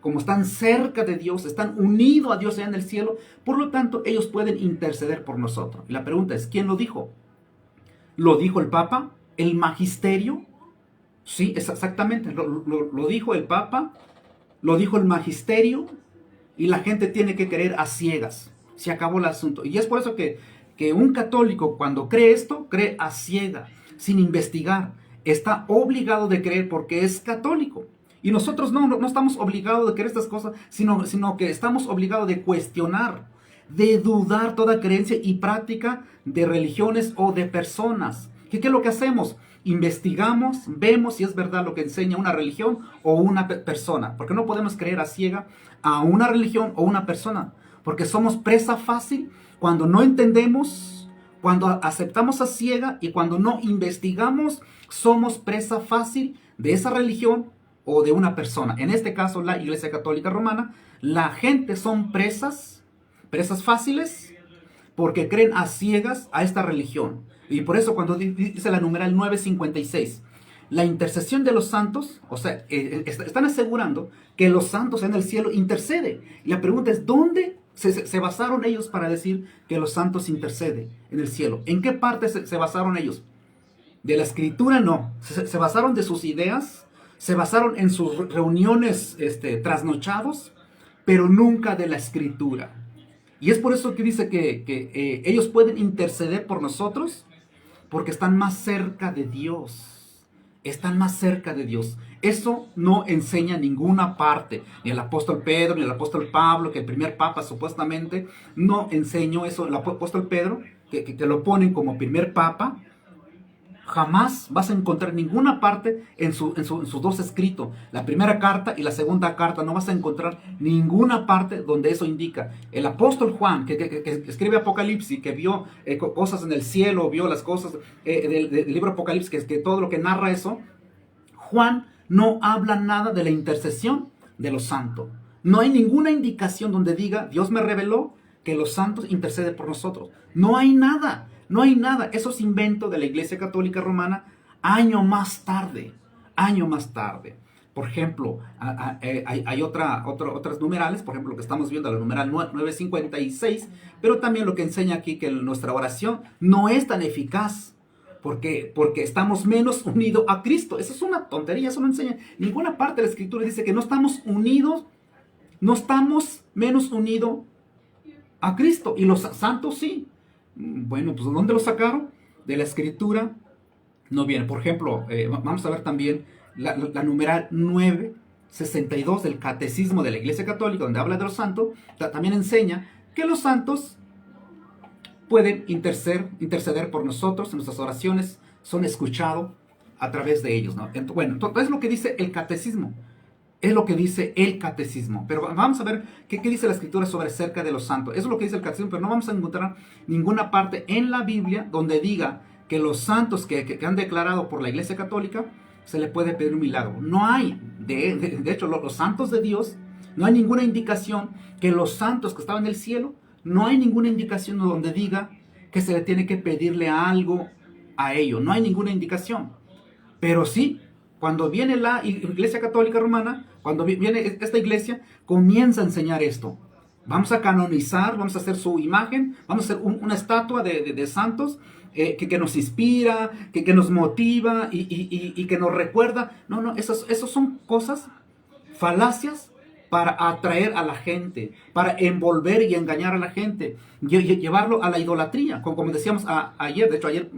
como están cerca de Dios, están unidos a Dios allá en el cielo, por lo tanto ellos pueden interceder por nosotros. Y la pregunta es, ¿quién lo dijo? ¿Lo dijo el Papa? ¿El Magisterio? Sí, exactamente, lo dijo el Papa, lo dijo el Magisterio, y la gente tiene que creer a ciegas. Se acabó el asunto. Y es por eso que un católico, cuando cree esto, cree a ciegas, sin investigar. Está obligado de creer porque es católico. Y nosotros no estamos obligados de creer estas cosas, sino que estamos obligados de cuestionar, de dudar toda creencia y práctica de religiones o de personas. ¿Qué es lo que hacemos? investigamos, vemos si es verdad lo que enseña una religión o una persona. Porque no podemos creer a ciega a una religión o una persona. Porque somos presa fácil cuando no entendemos, cuando aceptamos a ciega y cuando no investigamos, somos presa fácil de esa religión o de una persona. En este caso, la Iglesia Católica Romana, la gente son presas fáciles porque creen a ciegas a esta religión. Y por eso cuando dice la numeral 956, la intercesión de los santos, o sea, están asegurando que los santos en el cielo interceden. Y la pregunta es, ¿dónde se basaron ellos para decir que los santos interceden en el cielo? ¿En qué parte se basaron ellos? De la escritura no. Se basaron de sus ideas, se basaron en sus reuniones trasnochados, pero nunca de la escritura. Y es por eso que dice que ellos pueden interceder por nosotros, porque están más cerca de Dios. Están más cerca de Dios. Eso no enseña ninguna parte. Ni el apóstol Pedro, ni el apóstol Pablo, que el primer papa supuestamente no enseñó eso. El apóstol Pedro, que lo ponen como primer papa, jamás vas a encontrar ninguna parte en sus dos escritos, la primera carta y la segunda carta, no vas a encontrar ninguna parte donde eso indica. El apóstol Juan, que escribe Apocalipsis, que vio cosas en el cielo, vio las cosas del libro Apocalipsis, que todo lo que narra eso, Juan no habla nada de la intercesión de los santos. No hay ninguna indicación donde diga, Dios me reveló que los santos interceden por nosotros. No hay nada. No hay nada. Eso es invento de la Iglesia Católica Romana años más tarde. Años más tarde. Por ejemplo, hay otras numerales, por ejemplo, lo que estamos viendo, la numeral 956, pero también lo que enseña aquí que nuestra oración no es tan eficaz, porque estamos menos unidos a Cristo. Eso es una tontería, eso no enseña. Ninguna parte de la Escritura dice que no estamos unidos, no estamos menos unidos a Cristo, y los santos sí. Bueno, pues ¿dónde lo sacaron? De la escritura no viene. Por ejemplo, vamos a ver también la numeral 962 del Catecismo de la Iglesia Católica, donde habla de los santos. También enseña que los santos pueden interceder por nosotros, en nuestras oraciones son escuchados a través de ellos, ¿no? Bueno, es lo que dice el Catecismo. Es lo que dice el Catecismo. Pero vamos a ver qué dice la Escritura sobre acerca de los santos. Eso es lo que dice el Catecismo, pero no vamos a encontrar ninguna parte en la Biblia donde diga que los santos que han declarado por la Iglesia Católica se le puede pedir un milagro. No hay. De hecho, los santos de Dios, no hay ninguna indicación que los santos que estaban en el cielo, no hay ninguna indicación donde diga que se le tiene que pedirle algo a ellos. No hay ninguna indicación. Pero sí, cuando viene la Iglesia Católica Romana, cuando viene esta iglesia, comienza a enseñar esto. Vamos a canonizar, vamos a hacer su imagen, vamos a hacer una estatua de santos que nos inspira, que nos motiva y que nos recuerda. No, esos son cosas, falacias para atraer a la gente, para envolver y engañar a la gente, llevarlo a la idolatría. Como decíamos ayer, de hecho ayer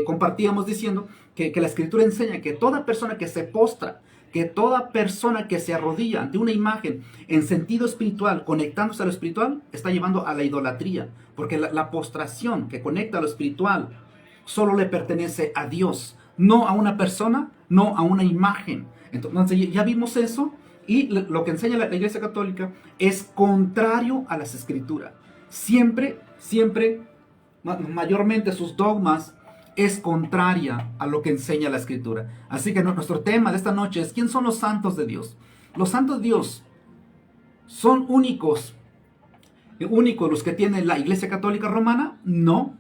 compartíamos diciendo que la Escritura enseña que toda persona que se postra, que toda persona que se arrodilla ante una imagen en sentido espiritual, conectándose a lo espiritual, está llevando a la idolatría. Porque la postración que conecta a lo espiritual solo le pertenece a Dios, no a una persona, no a una imagen. Entonces ya vimos eso, y lo que enseña la Iglesia Católica es contrario a las Escrituras. Siempre, mayormente sus dogmas es contraria a lo que enseña la Escritura. Así que nuestro tema de esta noche es: ¿quién son los santos de Dios? Los santos de Dios son únicos los que tiene la Iglesia Católica Romana. No.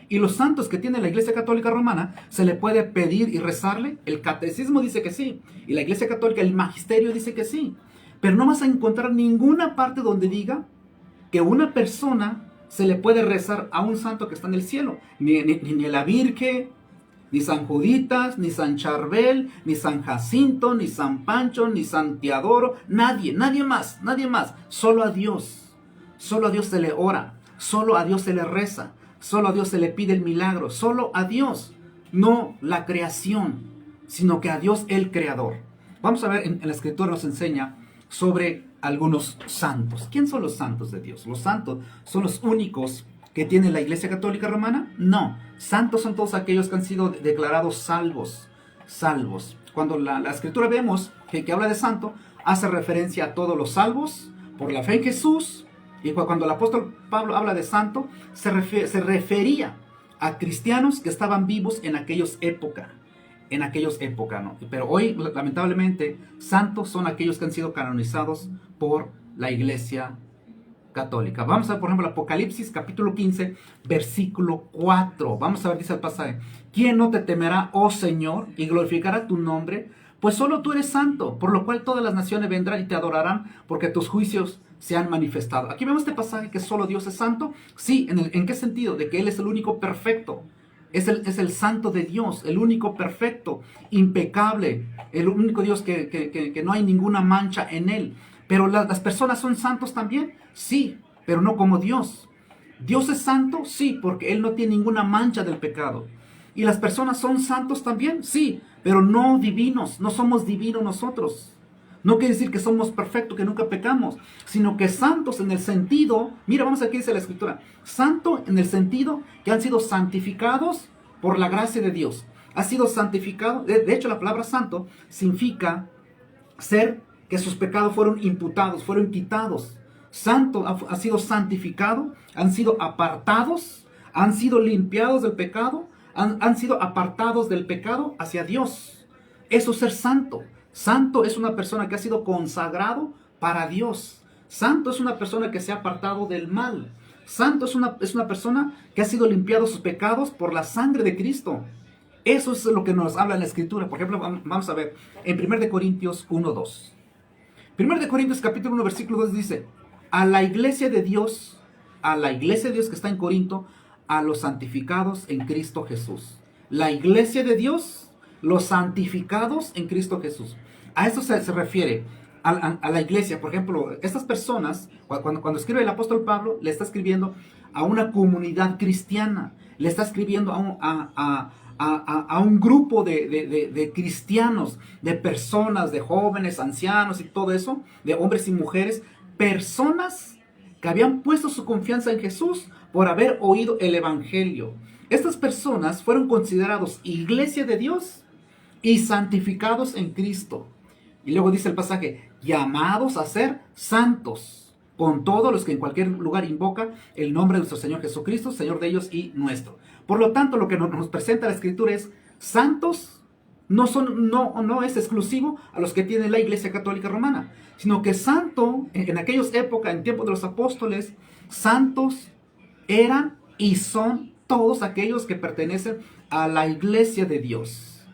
Y los santos que tiene la Iglesia Católica Romana, ¿se le puede pedir y rezarle? El Catecismo dice que sí, y la Iglesia Católica, el Magisterio dice que sí. Pero no vas a encontrar ninguna parte donde diga que una persona se le puede rezar a un santo que está en el cielo. Ni la Virgen, ni San Juditas, ni San Charbel, ni San Jacinto, ni San Pancho, ni San Teodoro. Nadie más. Solo a Dios. Solo a Dios se le ora. Solo a Dios se le reza. Solo a Dios se le pide el milagro. Solo a Dios. No la creación, sino que a Dios el Creador. Vamos a ver, en la Escritura nos enseña sobre algunos santos. ¿Quién son los santos de Dios? Los santos son los únicos que tiene la Iglesia Católica Romana? No. Santos son todos aquellos que han sido declarados salvos. Salvos. Cuando la Escritura vemos que habla de santo, hace referencia a todos los salvos por la fe en Jesús. Y cuando el apóstol Pablo habla de santo, se refería a cristianos que estaban vivos en aquellas épocas. ¿No? Pero hoy, lamentablemente, santos son aquellos que han sido canonizados por la Iglesia Católica. Vamos a ver, por ejemplo, Apocalipsis capítulo 15, versículo 4. Vamos a ver, dice el pasaje: ¿quién no te temerá, oh Señor, y glorificará tu nombre? Pues solo tú eres santo, por lo cual todas las naciones vendrán y te adorarán, porque tus juicios se han manifestado. Aquí vemos este pasaje que solo Dios es santo. Sí, ¿en qué sentido? De que Él es el único perfecto. Es el santo de Dios, el único perfecto, impecable, el único Dios que no hay ninguna mancha en Él. Pero las personas son santos también, sí, pero no como Dios. Dios es santo, sí, porque Él no tiene ninguna mancha del pecado. ¿Y las personas son santos también? Sí, pero no divinos, no somos divinos nosotros. No quiere decir que somos perfectos, que nunca pecamos, sino que santos en el sentido, mira, vamos aquí dice la Escritura, santo en el sentido que han sido santificados por la gracia de Dios. Ha sido santificado, de hecho la palabra santo significa ser que sus pecados fueron imputados, fueron quitados. Santo ha sido santificado, han sido apartados, han sido limpiados del pecado, han sido apartados del pecado hacia Dios. Eso es ser santo. Santo es una persona que ha sido consagrado para Dios. Santo es una persona que se ha apartado del mal. Santo es una persona que ha sido limpiado sus pecados por la sangre de Cristo. Eso es lo que nos habla en la Escritura. Por ejemplo, vamos a ver en 1 Corintios 1:2. 1 Corintios capítulo 1 versículo 2 dice: a la iglesia de Dios que está en Corinto, a los santificados en Cristo Jesús. La iglesia de Dios, los santificados en Cristo Jesús. A eso se refiere a la iglesia. Por ejemplo, estas personas, cuando escribe el apóstol Pablo, le está escribiendo a una comunidad cristiana, le está escribiendo a un grupo de cristianos, de personas, de jóvenes, ancianos y todo eso, de hombres y mujeres, personas que habían puesto su confianza en Jesús por haber oído el Evangelio. Estas personas fueron considerados iglesia de Dios y santificados en Cristo. Y luego dice el pasaje: llamados a ser santos, con todos los que en cualquier lugar invocan el nombre de nuestro Señor Jesucristo, Señor de ellos y nuestro. Por lo tanto, lo que nos presenta la Escritura es: santos no es exclusivo a los que tiene la Iglesia Católica Romana, sino que santo, en aquellas épocas, en tiempos de los apóstoles, santos eran y son todos aquellos que pertenecen a la Iglesia de Dios,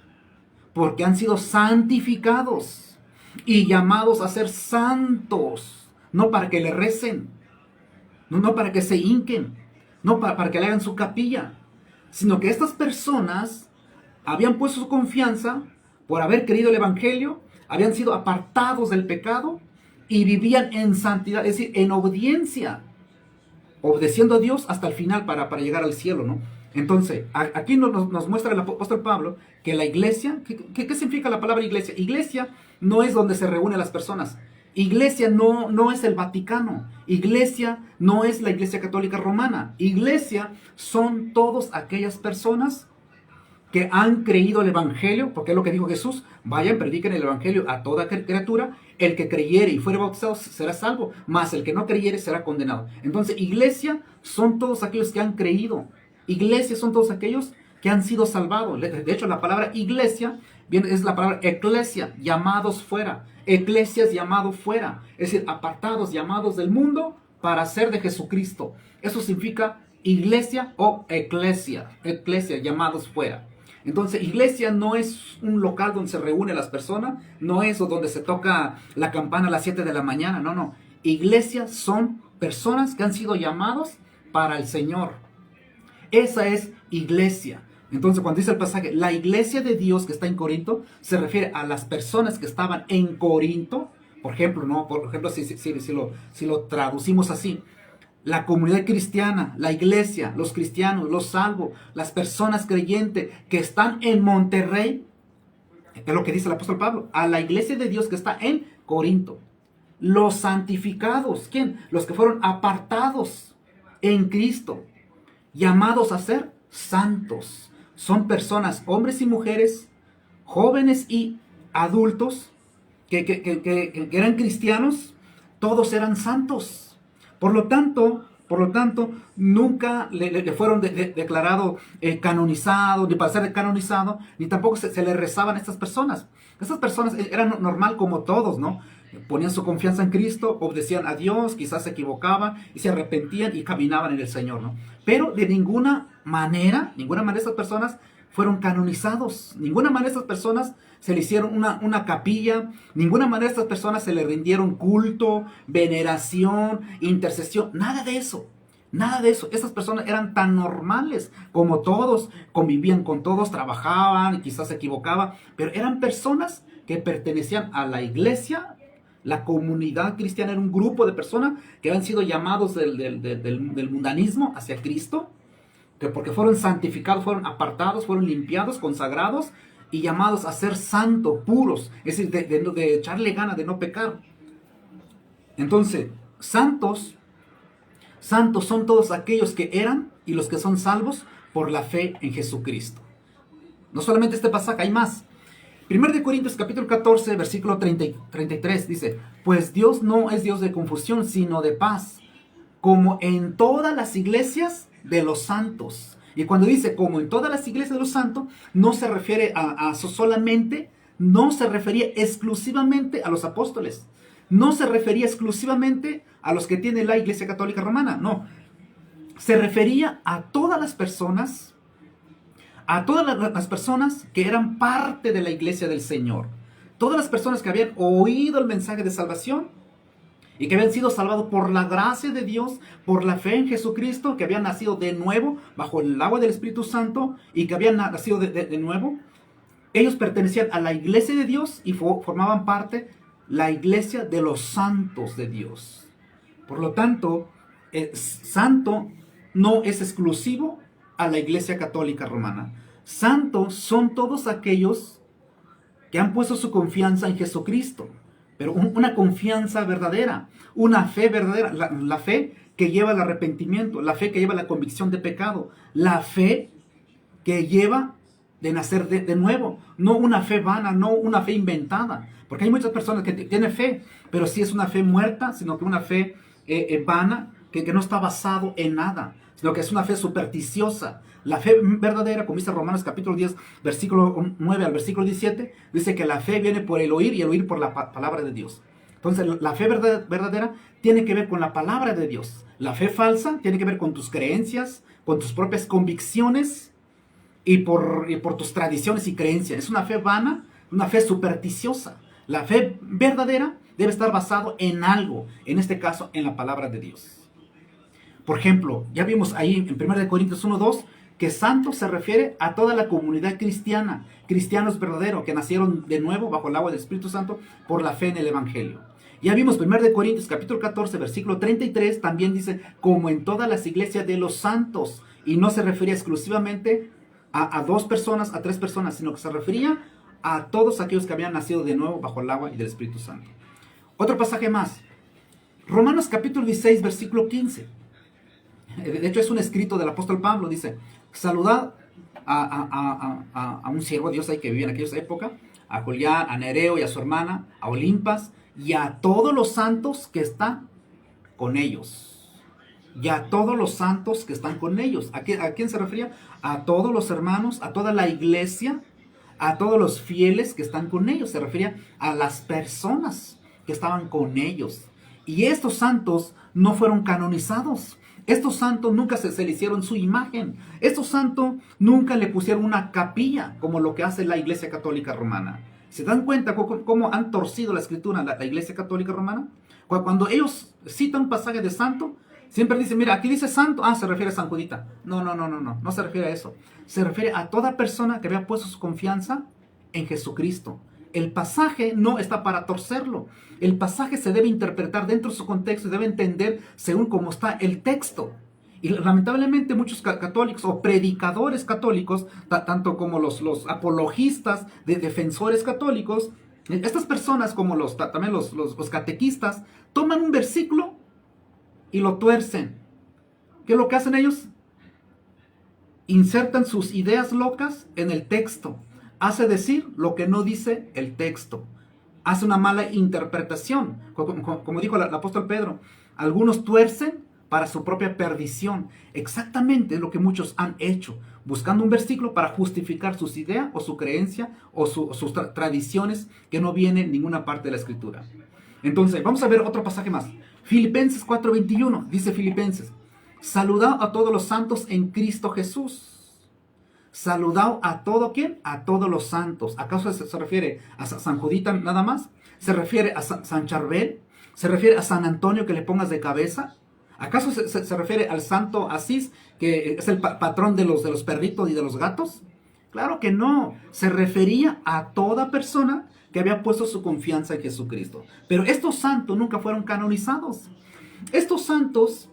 porque han sido santificados y llamados a ser santos, no para que le recen, no para que se hinquen, no para que le hagan su capilla, sino que estas personas habían puesto su confianza por haber creído el Evangelio, habían sido apartados del pecado y vivían en santidad, es decir, en obediencia, obedeciendo a Dios hasta el final para llegar al cielo, ¿no? Entonces, aquí nos muestra el apóstol Pablo que la iglesia, ¿qué significa la palabra iglesia? Iglesia no es donde se reúnen las personas. Iglesia no es el Vaticano. Iglesia no es la Iglesia Católica Romana. Iglesia son todas aquellas personas que han creído el Evangelio, porque es lo que dijo Jesús: vayan, prediquen el Evangelio a toda criatura, el que creyere y fuere bautizado será salvo, mas el que no creyere será condenado. Entonces, iglesia son todos aquellos que han creído. Iglesia son todos aquellos que han sido salvados. De hecho, la palabra iglesia es la palabra eclesia, llamados fuera. Eclesias, llamado fuera. Es decir, apartados, llamados del mundo para ser de Jesucristo. Eso significa iglesia o eclesia. Eclesia, llamados fuera. Entonces, iglesia no es un local donde se reúnen las personas, no es donde se toca la campana a las 7 de la mañana, no. Iglesia son personas que han sido llamados para el Señor. Esa es iglesia. Entonces, cuando dice el pasaje, la iglesia de Dios que está en Corinto, se refiere a las personas que estaban en Corinto. Por ejemplo, si lo traducimos así: la comunidad cristiana, la iglesia, los cristianos, los salvos, las personas creyentes que están en Monterrey, es lo que dice el apóstol Pablo, a la iglesia de Dios que está en Corinto. Los santificados, ¿quién? Los que fueron apartados en Cristo. llamados a ser santos. Son personas, hombres y mujeres, jóvenes y adultos, que eran cristianos, todos eran santos. Por lo tanto, nunca le fueron declarado canonizado, ni para ser canonizado, ni tampoco se le rezaban a estas personas. Estas personas eran normal como todos, ¿no? Ponían su confianza en Cristo, obedecían a Dios, quizás se equivocaban y se arrepentían y caminaban en el Señor, ¿no? Pero de ninguna manera estas personas fueron canonizados. Ninguna manera estas personas se le hicieron una capilla. Ninguna manera estas personas se le rindieron culto, veneración, intercesión. Nada de eso. Nada de eso. Estas personas eran tan normales como todos. Convivían con todos, trabajaban, quizás se equivocaban. Pero eran personas que pertenecían a la iglesia. La comunidad cristiana era un grupo de personas que habían sido llamados del mundanismo hacia Cristo, que porque fueron santificados, fueron apartados, fueron limpiados, consagrados y llamados a ser santos, puros, es decir, de echarle ganas, de no pecar. Entonces, santos son todos aquellos que eran y los que son salvos por la fe en Jesucristo. No solamente este pasaje, hay más. 1 Corintios capítulo 14, versículo 33 dice: pues Dios no es Dios de confusión, sino de paz, como en todas las iglesias de los santos. Y cuando dice como en todas las iglesias de los santos, no se refiere a solamente, no se refería exclusivamente a los apóstoles, no se refería exclusivamente a los que tiene la Iglesia Católica Romana, no, se refería a todas las personas, que eran parte de la iglesia del Señor, todas las personas que habían oído el mensaje de salvación y que habían sido salvados por la gracia de Dios, por la fe en Jesucristo, que habían nacido de nuevo bajo el agua del Espíritu Santo y que habían nacido de nuevo. Ellos pertenecían a la iglesia de Dios y formaban parte la iglesia de los santos de Dios. Por lo tanto, santo no es exclusivo a la Iglesia Católica Romana. Santos son todos aquellos que han puesto su confianza en Jesucristo, pero una confianza verdadera, una fe verdadera, la fe que lleva al arrepentimiento, la fe que lleva a la convicción de pecado, la fe que lleva de nacer de nuevo, no una fe vana, no una fe inventada, porque hay muchas personas que tienen fe, pero sí es una fe muerta, sino que una fe vana, que no está basado en nada, sino que es una fe supersticiosa. La fe verdadera, como dice Romanos capítulo 10, versículo 9 al versículo 17, dice que la fe viene por el oír y el oír por la palabra de Dios. Entonces, la fe verdadera tiene que ver con la palabra de Dios. La fe falsa tiene que ver con tus creencias, con tus propias convicciones y por tus tradiciones y creencias. Es una fe vana, una fe supersticiosa. La fe verdadera debe estar basado en algo, en este caso en la palabra de Dios. Por ejemplo, ya vimos ahí en 1 Corintios 1:2 que santo se refiere a toda la comunidad cristiana, cristianos verdaderos que nacieron de nuevo bajo el agua del Espíritu Santo por la fe en el Evangelio. Ya vimos 1 Corintios capítulo 14 versículo 33, también dice como en todas las iglesias de los santos, y no se refería exclusivamente a dos personas, a tres personas, sino que se refería a todos aquellos que habían nacido de nuevo bajo el agua y del Espíritu Santo. Otro pasaje más, Romanos capítulo 16 versículo 15. De hecho es un escrito del apóstol Pablo, dice: saludad a un siervo de Dios ahí que vivía en aquella época, a Julián, a Nereo y a su hermana, a Olimpas, y a todos los santos que están con ellos. Y a todos los santos que están con ellos. ¿A quién se refería? A todos los hermanos, a toda la iglesia, a todos los fieles que están con ellos. Se refería a las personas que estaban con ellos. Y estos santos no fueron canonizados. Estos santos nunca se le hicieron su imagen. Estos santos nunca le pusieron una capilla como lo que hace la Iglesia Católica Romana. ¿Se dan cuenta cómo han torcido la escritura la Iglesia Católica Romana? Cuando ellos citan un pasaje de santo, siempre dicen: mira, aquí dice santo, se refiere a San Judita. No se refiere a eso. Se refiere a toda persona que había puesto su confianza en Jesucristo. El pasaje no está para torcerlo. El pasaje se debe interpretar dentro de su contexto y debe entender según cómo está el texto. Y lamentablemente muchos católicos o predicadores católicos, tanto como los apologistas, defensores católicos, estas personas como también los catequistas, toman un versículo y lo tuercen. ¿Qué es lo que hacen ellos? insertan sus ideas locas en el texto, hace decir lo que no dice el texto, hace una mala interpretación, como dijo el apóstol Pedro, algunos tuercen para su propia perdición, exactamente lo que muchos han hecho, buscando un versículo para justificar sus ideas o su creencia o sus tradiciones que no vienen en ninguna parte de la escritura. Entonces, vamos a ver otro pasaje más. Filipenses 4:21, dice Filipenses, saludad a todos los santos en Cristo Jesús. Saludad a todo, ¿quién? A todos los santos. ¿Acaso se refiere a San Judita nada más? ¿Se refiere a San Charbel? ¿Se refiere a San Antonio que le pongas de cabeza? ¿Acaso se refiere al santo Asís, que es el patrón de los perritos y de los gatos? Claro que no. Se refería a toda persona que había puesto su confianza en Jesucristo. Pero estos santos nunca fueron canonizados. Estos santos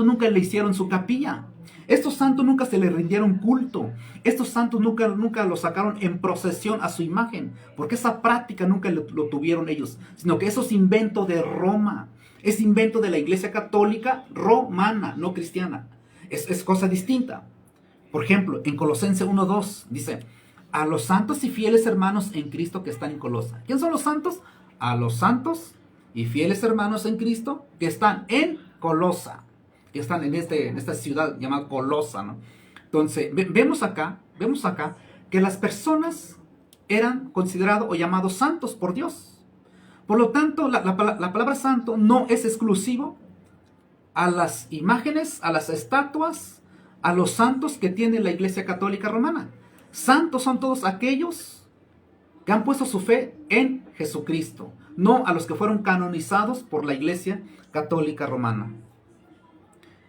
nunca le hicieron su capilla. Estos santos nunca se le rindieron culto. Estos santos nunca lo sacaron en procesión a su imagen. Porque esa práctica nunca lo tuvieron ellos. Sino que eso es invento de Roma. Es invento de la Iglesia Católica romana, no cristiana. Es cosa distinta. Por ejemplo, en Colosenses 1:2 dice, a los santos y fieles hermanos en Cristo que están en Colosa. ¿Quién son los santos? A los santos y fieles hermanos en Cristo que están en Colosa, que están en esta ciudad llamada Colosa, ¿no? Entonces, vemos acá que las personas eran considerados o llamados santos por Dios. Por lo tanto, la palabra santo no es exclusivo a las imágenes, a las estatuas, a los santos que tiene la Iglesia Católica Romana. Santos son todos aquellos que han puesto su fe en Jesucristo, no a los que fueron canonizados por la Iglesia Católica Romana.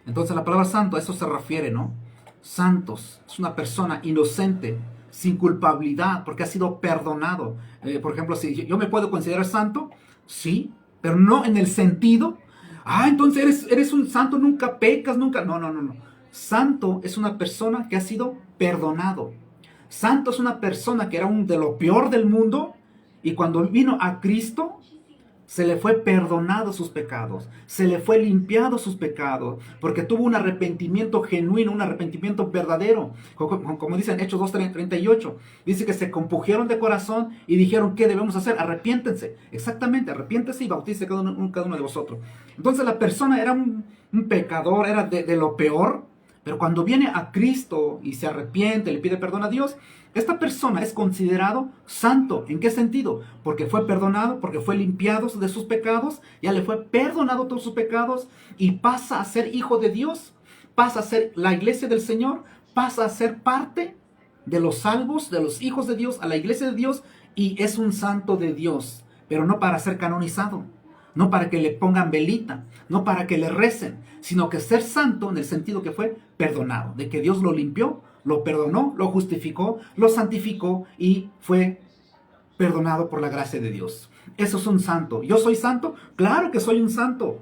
Entonces la palabra santo a eso se refiere, ¿no? Santos es una persona inocente, sin culpabilidad, porque ha sido perdonado. Por ejemplo, si yo me puedo considerar santo, sí, pero no en el sentido, entonces eres un santo, nunca pecas, nunca. No. Santo es una persona que ha sido perdonado. Santo es una persona que era de lo peor del mundo y cuando vino a Cristo se le fue perdonado sus pecados, se le fue limpiado sus pecados, porque tuvo un arrepentimiento genuino, un arrepentimiento verdadero, como dice en Hechos 2:38, dice que se compungieron de corazón y dijeron, ¿qué debemos hacer? Arrepiéntense, exactamente, arrepiéntense y bautice cada uno de vosotros. Entonces la persona era un pecador, era de lo peor, pero cuando viene a Cristo y se arrepiente, le pide perdón a Dios, esta persona es considerado santo. ¿En qué sentido? Porque fue perdonado, porque fue limpiado de sus pecados, ya le fue perdonado todos sus pecados y pasa a ser hijo de Dios, pasa a ser la iglesia del Señor, pasa a ser parte de los salvos, de los hijos de Dios, a la iglesia de Dios y es un santo de Dios, pero no para ser canonizado. No para que le pongan velita, no para que le recen, sino que ser santo en el sentido que fue perdonado, de que Dios lo limpió, lo perdonó, lo justificó, lo santificó y fue perdonado por la gracia de Dios. Eso es un santo. ¿Yo soy santo? Claro que soy un santo.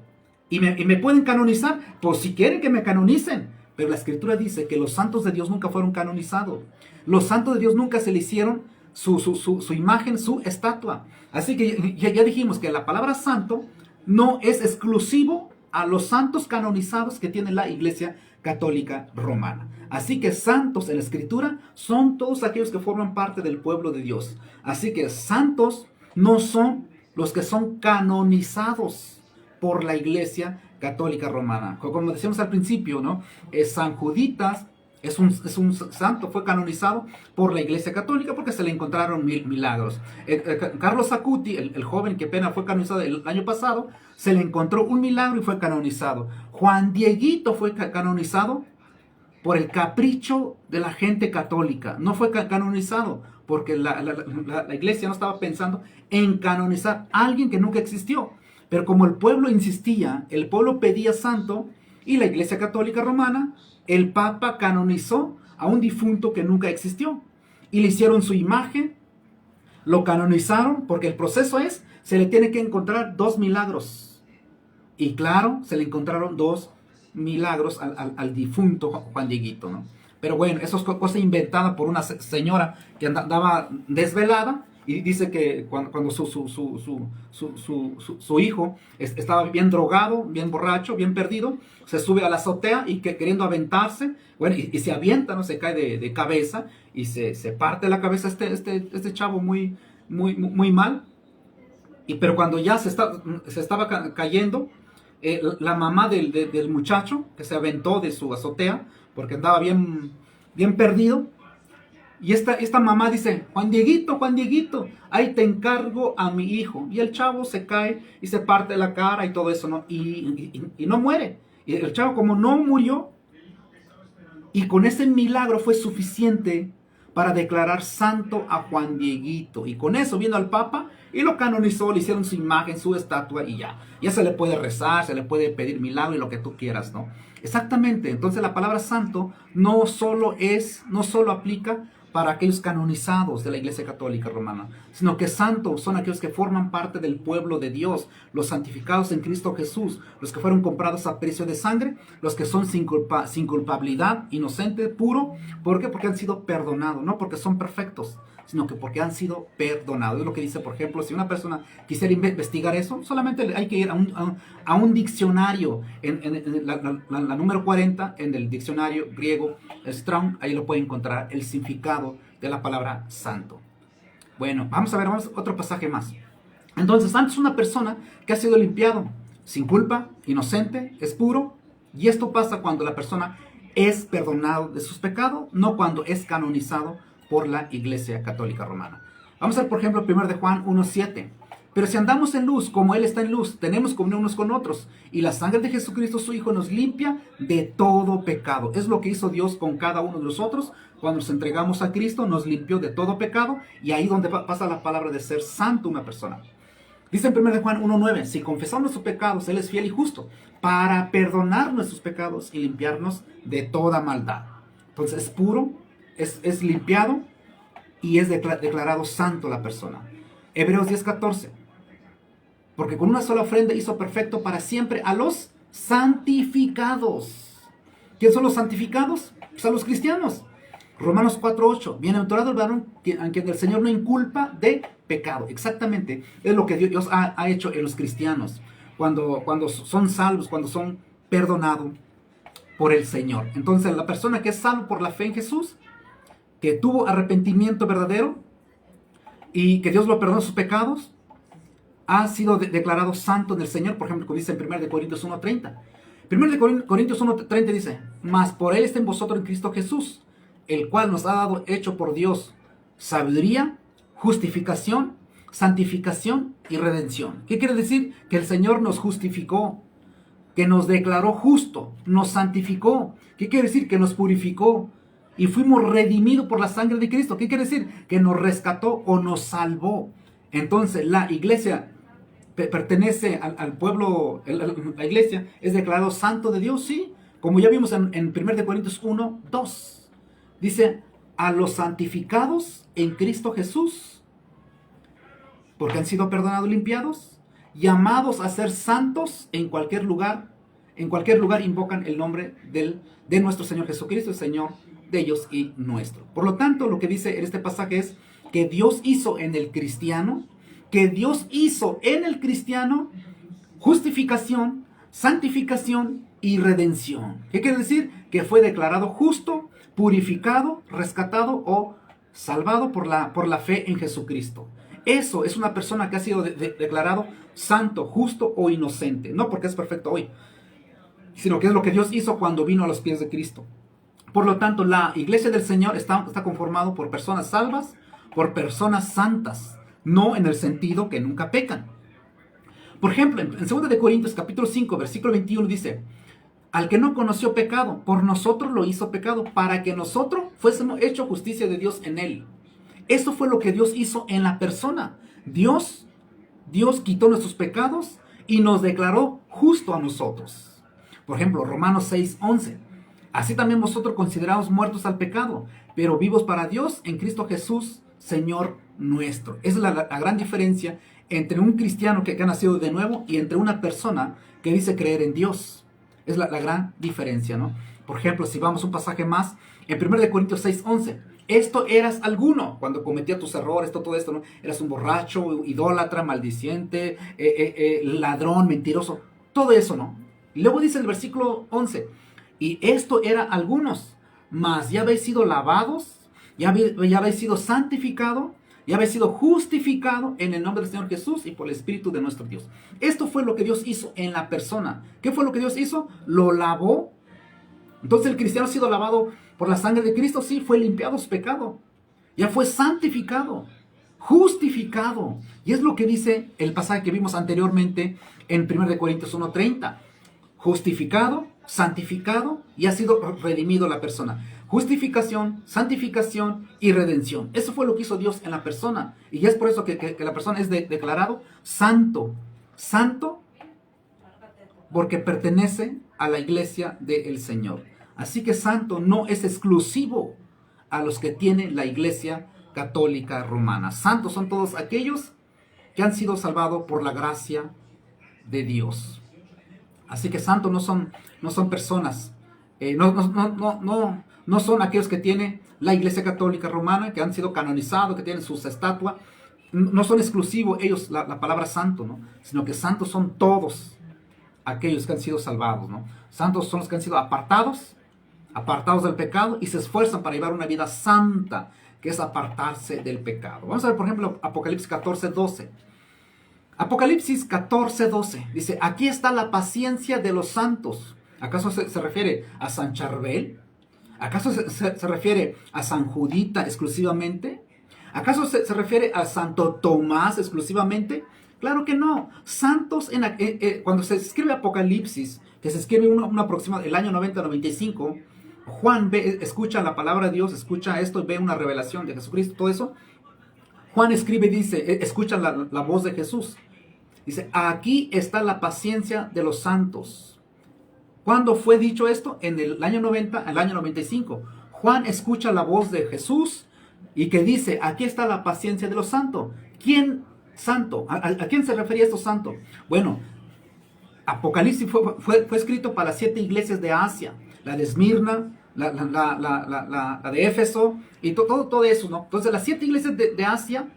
¿Y me pueden canonizar? Pues si quieren que me canonicen. Pero la Escritura dice que los santos de Dios nunca fueron canonizados. Los santos de Dios nunca se le hicieron su imagen, su estatua. Así que ya dijimos que la palabra santo no es exclusivo a los santos canonizados que tiene la Iglesia Católica Romana. Así que santos en la Escritura son todos aquellos que forman parte del pueblo de Dios. Así que santos no son los que son canonizados por la Iglesia Católica Romana. Como decíamos al principio, ¿no? San Juditas es un santo, fue canonizado por la Iglesia Católica porque se le encontraron milagros. Carlos Acuti, el joven que apenas fue canonizado el año pasado, se le encontró un milagro y fue canonizado. Juan Dieguito fue canonizado por el capricho de la gente católica. No fue canonizado porque la Iglesia no estaba pensando en canonizar a alguien que nunca existió. Pero como el pueblo insistía, el pueblo pedía santo y la Iglesia Católica Romana, el Papa canonizó a un difunto que nunca existió. Y le hicieron su imagen, lo canonizaron, porque el proceso es, se le tiene que encontrar 2 milagros. Y claro, se le encontraron 2 milagros al difunto Juan Dieguito, ¿no? Pero bueno, eso es cosa inventada por una señora que andaba desvelada Y dice que cuando su hijo estaba bien drogado, bien borracho, bien perdido, se sube a la azotea y que queriendo aventarse, bueno, y se avienta, ¿no? Se cae de cabeza y se parte la cabeza este chavo muy mal. Pero cuando ya se estaba cayendo, la mamá del muchacho, que se aventó de su azotea, porque andaba bien perdido, y esta mamá dice, Juan Dieguito, ahí te encargo a mi hijo. Y el chavo se cae y se parte la cara y todo eso, ¿no? Y no muere. Y el chavo, como no murió, y con ese milagro fue suficiente para declarar santo a Juan Dieguito. Y con eso vino al Papa y lo canonizó, le hicieron su imagen, su estatua y ya. Ya se le puede rezar, se le puede pedir milagro y lo que tú quieras, ¿no? Exactamente. Entonces la palabra santo no solo aplica para aquellos canonizados de la Iglesia Católica Romana, sino que santos son aquellos que forman parte del pueblo de Dios, los santificados en Cristo Jesús, los que fueron comprados a precio de sangre, los que son sin culpabilidad, inocente, puro. ¿Por qué? Porque han sido perdonados, no porque son perfectos, sino que porque han sido perdonados. Es lo que dice, por ejemplo, si una persona quisiera investigar eso, solamente hay que ir a un diccionario, en la número 40, en el diccionario griego Strong, ahí lo puede encontrar el significado de la palabra santo. Bueno, vamos a ver otro pasaje más. Entonces, santo es una persona que ha sido limpiado, sin culpa, inocente, es puro, y esto pasa cuando la persona es perdonado de sus pecados, no cuando es canonizado por la Iglesia Católica Romana. Vamos a ver, por ejemplo, 1 de Juan 1:7. Pero si andamos en luz, como Él está en luz, tenemos comunión unos con otros, y la sangre de Jesucristo, su Hijo, nos limpia de todo pecado. Es lo que hizo Dios con cada uno de nosotros. Cuando nos entregamos a Cristo, nos limpió de todo pecado, y ahí donde pasa la palabra de ser santo una persona. Dice en 1 de Juan 1:9, si confesamos nuestros pecados, Él es fiel y justo para perdonar nuestros pecados y limpiarnos de toda maldad. Entonces es puro, es limpiado y es declarado santo la persona. Hebreos 10:14, porque con una sola ofrenda hizo perfecto para siempre a los santificados. ¿Quiénes son los santificados? Pues a los cristianos. Romanos 4:8, bienaventurado el varón a quien el Señor no inculpa de pecado. Exactamente, es lo que Dios ha hecho en los cristianos, cuando son salvos, cuando son perdonados por el Señor. Entonces la persona que es salvo por la fe en Jesús, que tuvo arrepentimiento verdadero y que Dios lo perdonó sus pecados, ha sido declarado santo en el Señor. Por ejemplo, como dice en 1 de Corintios 1:30. 1 de Corintios 1:30 dice, mas por Él está en vosotros en Cristo Jesús, el cual nos ha dado hecho por Dios sabiduría, justificación, santificación y redención. ¿Qué quiere decir? Que el Señor nos justificó, que nos declaró justo, nos santificó. ¿Qué quiere decir? Que nos purificó y fuimos redimidos por la sangre de Cristo. ¿Qué quiere decir? Que nos rescató o nos salvó. Entonces la iglesia pertenece al pueblo, la iglesia es declarado santo de Dios, sí, como ya vimos en 1 de Corintios 1:2. Dice, a los santificados en Cristo Jesús, porque han sido perdonados y limpiados, llamados a ser santos en cualquier lugar invocan el nombre de nuestro Señor Jesucristo, el Señor de ellos y nuestro. Por lo tanto, lo que dice en este pasaje es que Dios hizo en el cristiano, justificación, santificación y redención. ¿Qué quiere decir? Que fue declarado justo, purificado, rescatado o salvado por la fe en Jesucristo. Eso es una persona que ha sido declarado santo, justo o inocente. No porque es perfecto hoy, sino que es lo que Dios hizo cuando vino a los pies de Cristo. Por lo tanto, la iglesia del Señor está conformado por personas salvas, por personas santas, no en el sentido que nunca pecan. Por ejemplo, en 2 de Corintios capítulo 5, versículo 21 dice, al que no conoció pecado, por nosotros lo hizo pecado, para que nosotros fuésemos hecho justicia de Dios en él. Eso fue lo que Dios hizo en la persona. Dios quitó nuestros pecados y nos declaró justo a nosotros. Por ejemplo, Romanos 6:11. Así también vosotros considerados muertos al pecado, pero vivos para Dios en Cristo Jesús, Señor nuestro. Esa es la gran diferencia entre un cristiano que ha nacido de nuevo y entre una persona que dice creer en Dios. Es la gran diferencia, ¿no? Por ejemplo, si vamos un pasaje más, en 1 de Corintios 6:11. esto eras alguno, cuando cometía tus errores, todo esto, ¿no? Eras un borracho, idólatra, maldiciente, ladrón, mentiroso, todo eso, ¿no? Y luego dice el versículo 11, y esto era algunos, mas ya habéis sido lavados, ya habéis sido santificado, ya habéis sido justificado en el nombre del Señor Jesús y por el Espíritu de nuestro Dios. Esto fue lo que Dios hizo en la persona. ¿Qué fue lo que Dios hizo? Lo lavó. Entonces el cristiano ha sido lavado por la sangre de Cristo, sí, fue limpiado su pecado. Ya fue santificado, justificado. Y es lo que dice el pasaje que vimos anteriormente en 1 Corintios 1:30. Justificado, santificado y ha sido redimido la persona. Justificación, santificación y redención. Eso fue lo que hizo Dios en la persona. Y es por eso que la persona es declarado santo. Santo porque pertenece a la iglesia del Señor. Así que santo no es exclusivo a los que tiene la iglesia católica romana. Santos son todos aquellos que han sido salvados por la gracia de Dios. Así que santos no son personas, no son aquellos que tiene la iglesia católica romana, que han sido canonizados, que tienen sus estatuas. No son exclusivos ellos la palabra santo, ¿no? Sino que santos son todos aquellos que han sido salvados, ¿no? Santos son los que han sido apartados del pecado y se esfuerzan para llevar una vida santa, que es apartarse del pecado. Vamos a ver, por ejemplo, Apocalipsis 14:12. Apocalipsis 14:12 dice, aquí está la paciencia de los santos. ¿Acaso se refiere a San Charbel? ¿Acaso se refiere a San Judita exclusivamente? ¿Acaso se refiere a Santo Tomás exclusivamente? Claro que no. Santos, cuando se escribe Apocalipsis, que se escribe una aproximado el año 90-95, Juan escucha la palabra de Dios, escucha esto y ve una revelación de Jesucristo, todo eso. Juan escribe y dice, escucha la voz de Jesús. Dice, aquí está la paciencia de los santos. ¿Cuándo fue dicho esto? En el año 90, el año 95. Juan escucha la voz de Jesús y que dice, aquí está la paciencia de los santos. ¿Quién santo? ¿A quién se refería esto santo? Bueno, Apocalipsis fue escrito para las 7 iglesias de Asia. La de Esmirna, la de Éfeso y todo eso, ¿no? Entonces las 7 iglesias de Asia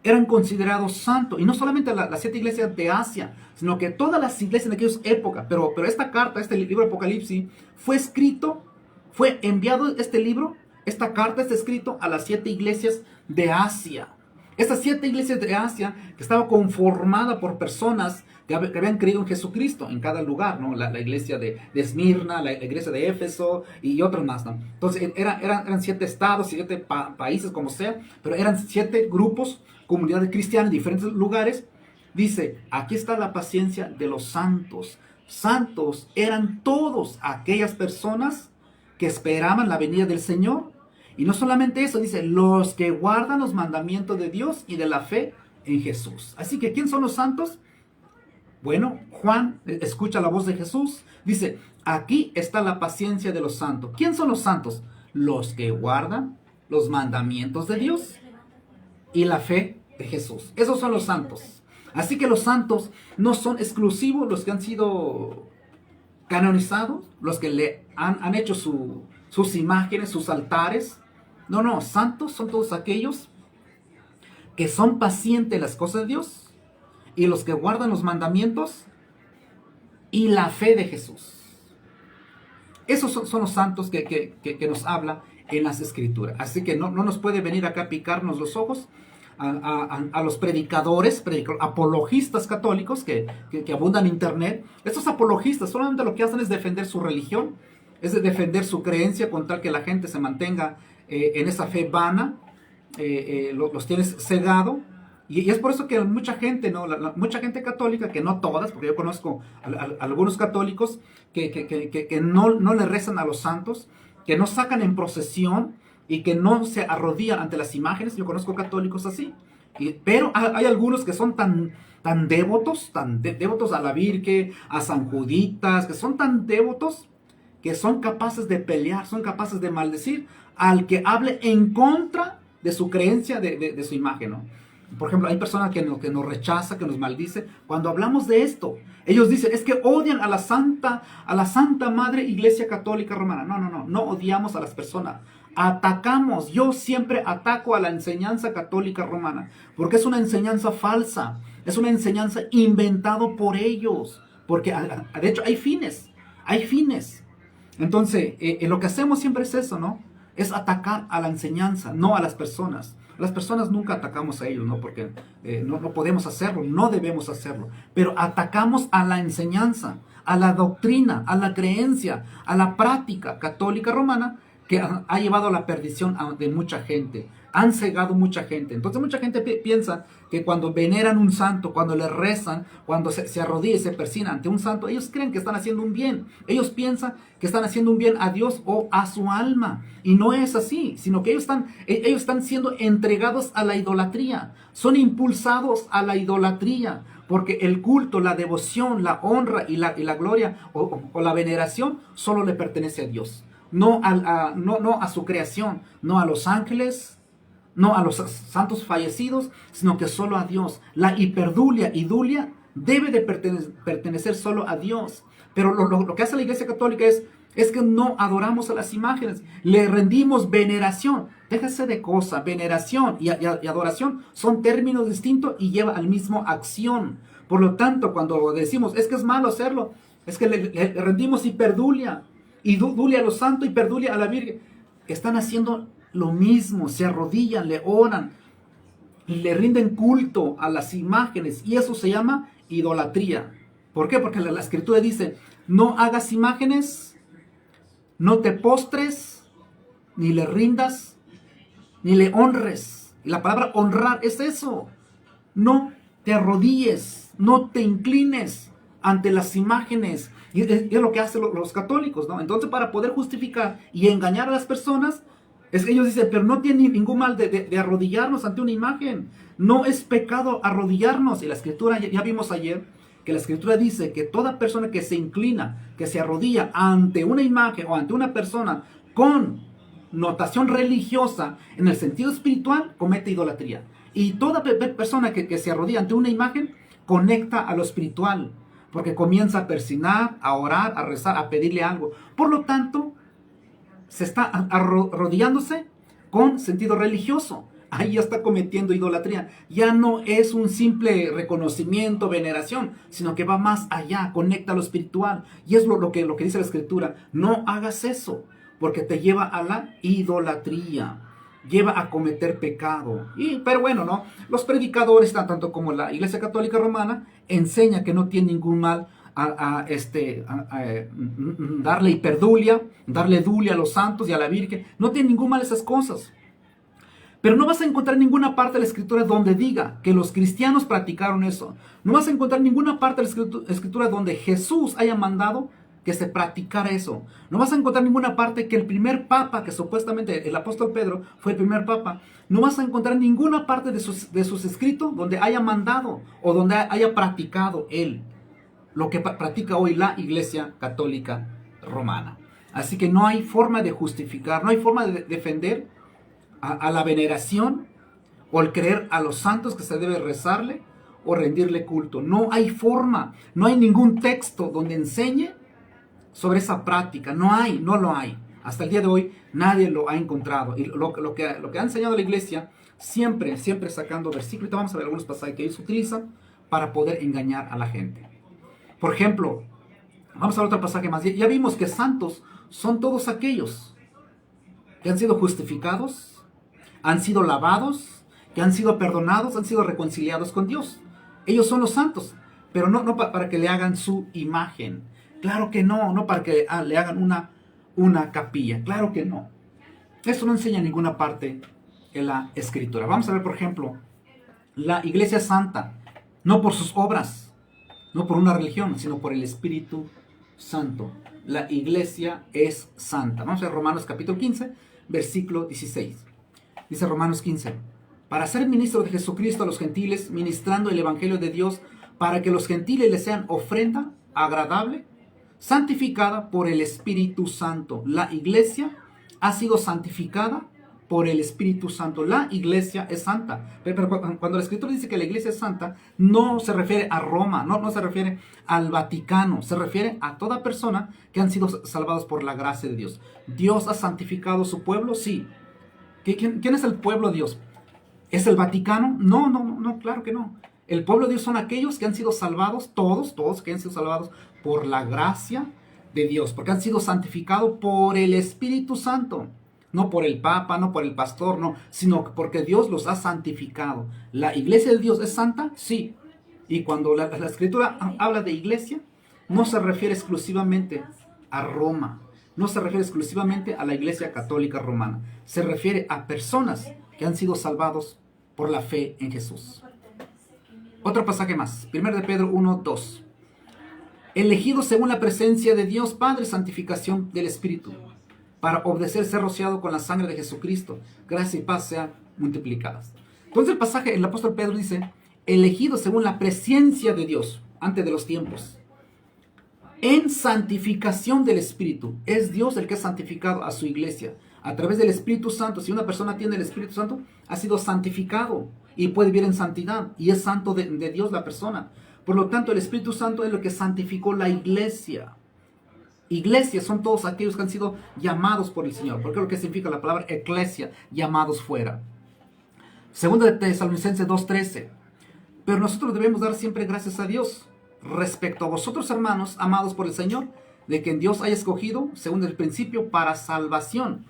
eran considerados santos. Y no solamente las 7 iglesias de Asia, sino que todas las iglesias de aquellas épocas. Pero esta carta, este libro de Apocalipsis, fue enviado este libro, esta carta está escrito a las 7 iglesias de Asia. Estas 7 iglesias de Asia que estaba conformada por personas que habían creído en Jesucristo en cada lugar, ¿no? La iglesia de Esmirna, la iglesia de Éfeso y otros más, ¿no? Entonces eran 7 estados, 7 países, como sea, pero eran 7 grupos, comunidades cristianas en diferentes lugares. Dice, aquí está la paciencia de los santos. Santos eran todos aquellas personas que esperaban la venida del Señor. Y no solamente eso, dice, los que guardan los mandamientos de Dios y de la fe en Jesús. Así que, ¿quién son los santos? Bueno, Juan escucha la voz de Jesús, dice, aquí está la paciencia de los santos. ¿Quién son los santos? Los que guardan los mandamientos de Dios y la fe de Jesús. Esos son los santos. Así que los santos no son exclusivos los que han sido canonizados, los que le han hecho sus imágenes, sus altares. No, santos son todos aquellos que son pacientes en las cosas de Dios y los que guardan los mandamientos y la fe de Jesús. Esos son los santos que nos habla en las Escrituras. Así que no nos puede venir acá a picarnos los ojos a los predicadores, apologistas católicos que abundan en internet. Estos apologistas solamente lo que hacen es defender su religión, es defender su creencia con tal que la gente se mantenga en esa fe vana, los tienes cegado. Y es por eso que mucha gente, ¿no? Mucha gente católica, que no todas, porque yo conozco a algunos católicos que no le rezan a los santos, que no sacan en procesión y que no se arrodillan ante las imágenes. Yo conozco católicos así. Pero hay algunos que son tan devotos, devotos a la Virgen, a San Juditas, que son tan devotos que son capaces de pelear, son capaces de maldecir al que hable en contra de su creencia, de su imagen, ¿no? Por ejemplo, hay personas que nos rechaza, que nos maldice. Cuando hablamos de esto, ellos dicen, es que odian a la Santa Madre Iglesia Católica Romana. No, no, no, no odiamos a las personas. Atacamos, yo siempre ataco a la enseñanza católica romana, porque es una enseñanza falsa, es una enseñanza inventada por ellos, porque de hecho hay fines, hay fines. Entonces, lo que hacemos siempre es eso, ¿no? Es atacar a la enseñanza, no a las personas. Las personas nunca atacamos a ellos, ¿no? Porque no podemos hacerlo, no debemos hacerlo. Pero atacamos a la enseñanza, a la doctrina, a la creencia, a la práctica católica romana que ha llevado a la perdición de mucha gente. Han cegado mucha gente. Entonces mucha gente piensa que cuando veneran un santo, cuando le rezan, cuando se arrodillan y se persignan ante un santo, ellos creen que están haciendo un bien. Ellos piensan que están haciendo un bien a Dios o a su alma. Y no es así, sino que ellos están siendo entregados a la idolatría. Son impulsados a la idolatría. Porque el culto, la devoción, la honra y la gloria o la veneración solo le pertenece a Dios. No a su creación, no a los ángeles, no a los santos fallecidos, sino que solo a Dios. La hiperdulia y dulia debe de pertenecer solo a Dios. Pero lo que hace la Iglesia Católica es que no adoramos a las imágenes, le rendimos veneración. Déjase de cosa, veneración y adoración son términos distintos y lleva al mismo acción. Por lo tanto, cuando decimos, es que es malo hacerlo, es que le rendimos hiperdulia. Y dulia a los santos y perdulia a la Virgen. Están haciendo lo mismo, se arrodillan, le oran, le rinden culto a las imágenes. Y eso se llama idolatría. ¿Por qué? Porque la Escritura dice, no hagas imágenes, no te postres, ni le rindas, ni le honres. Y la palabra honrar es eso. No te arrodilles, no te inclines ante las imágenes. Y es lo que hacen los católicos, ¿no? Entonces, para poder justificar y engañar a las personas, es que ellos dicen, pero no tiene ningún mal de arrodillarnos ante una imagen. No es pecado arrodillarnos. Y la Escritura, ya vimos ayer, que la Escritura dice que toda persona que se inclina, que se arrodilla ante una imagen o ante una persona con notación religiosa en el sentido espiritual, comete idolatría. Y toda persona que se arrodilla ante una imagen, conecta a lo espiritual. Porque comienza a persignar, a orar, a rezar, a pedirle algo. Por lo tanto, se está arrodillándose con sentido religioso. Ahí ya está cometiendo idolatría. Ya no es un simple reconocimiento, veneración, sino que va más allá, conecta a lo espiritual. Y es lo que dice la Escritura. No hagas eso, porque te lleva a la idolatría. Lleva a cometer pecado. Pero bueno, ¿no? Los predicadores, tanto como la Iglesia Católica Romana, enseña que no tiene ningún mal darle hiperdulia, darle dulia a los santos y a la Virgen. No tiene ningún mal esas cosas. Pero no vas a encontrar ninguna parte de la Escritura donde diga que los cristianos practicaron eso. No vas a encontrar ninguna parte de la Escritura donde Jesús haya mandado que se practicara eso. No vas a encontrar ninguna parte que el primer papa, que supuestamente el apóstol Pedro fue el primer papa, no vas a encontrar ninguna parte de sus escritos donde haya mandado o donde haya practicado él lo que practica hoy la Iglesia Católica Romana. Así que no hay forma de justificar, no hay forma de defender a la veneración o el creer a los santos que se debe rezarle o rendirle culto. No hay forma, no hay ningún texto donde enseñe sobre esa práctica. No lo hay. Hasta el día de hoy nadie lo ha encontrado. Y lo que ha enseñado la Iglesia, siempre sacando versículos. Ahorita vamos a ver algunos pasajes que ellos utilizan para poder engañar a la gente. Por ejemplo, vamos a ver otro pasaje más. Ya vimos que santos son todos aquellos que han sido justificados, han sido lavados, que han sido perdonados, han sido reconciliados con Dios. Ellos son los santos, pero no para que le hagan su imagen. Claro que no para que le hagan una capilla. Claro que no. Eso no enseña en ninguna parte en la Escritura. Vamos a ver, por ejemplo, la Iglesia Santa, no por sus obras, no por una religión, sino por el Espíritu Santo. La Iglesia es santa. Vamos a ver Romanos capítulo 15, versículo 16. Dice Romanos 15, para ser ministro de Jesucristo a los gentiles, ministrando el Evangelio de Dios, para que los gentiles le sean ofrenda agradable, santificada por el Espíritu Santo. La iglesia ha sido santificada por el Espíritu Santo. La iglesia es santa. Pero cuando la Escritura dice que la iglesia es santa, no se refiere a Roma, no se refiere al Vaticano, se refiere a toda persona que han sido salvados por la gracia de Dios. ¿Dios ha santificado su pueblo? Sí. ¿Quién es el pueblo de Dios? ¿Es el Vaticano? No, claro que no. El pueblo de Dios son aquellos que han sido salvados, todos que han sido salvados por la gracia de Dios, porque han sido santificados por el Espíritu Santo. No por el Papa, no por el pastor, no, sino porque Dios los ha santificado. ¿La iglesia de Dios es santa? Sí. Y cuando la Escritura habla de iglesia, no se refiere exclusivamente a Roma, no se refiere exclusivamente a la iglesia católica romana, se refiere a personas que han sido salvados por la fe en Jesús. Otro pasaje más, 1 de Pedro 1:2. Elegidos según la presencia de Dios Padre, santificación del Espíritu, para obedecer, ser rociado con la sangre de Jesucristo. Gracia y paz sean multiplicadas. Entonces el pasaje, el apóstol Pedro dice, elegidos según la presencia de Dios, antes de los tiempos, en santificación del Espíritu. Es Dios el que ha santificado a su iglesia a través del Espíritu Santo. Si una persona tiene el Espíritu Santo, ha sido santificado y puede vivir en santidad, y es santo de Dios la persona. Por lo tanto, el Espíritu Santo es lo que santificó la iglesia. Iglesias son todos aquellos que han sido llamados por el Señor, porque es lo que significa la palabra eclesia, llamados fuera. Segundo de Tesalonicenses 2:13. Pero nosotros debemos dar siempre gracias a Dios respecto a vosotros, hermanos, amados por el Señor, de que en Dios haya escogido, según el principio, para salvación,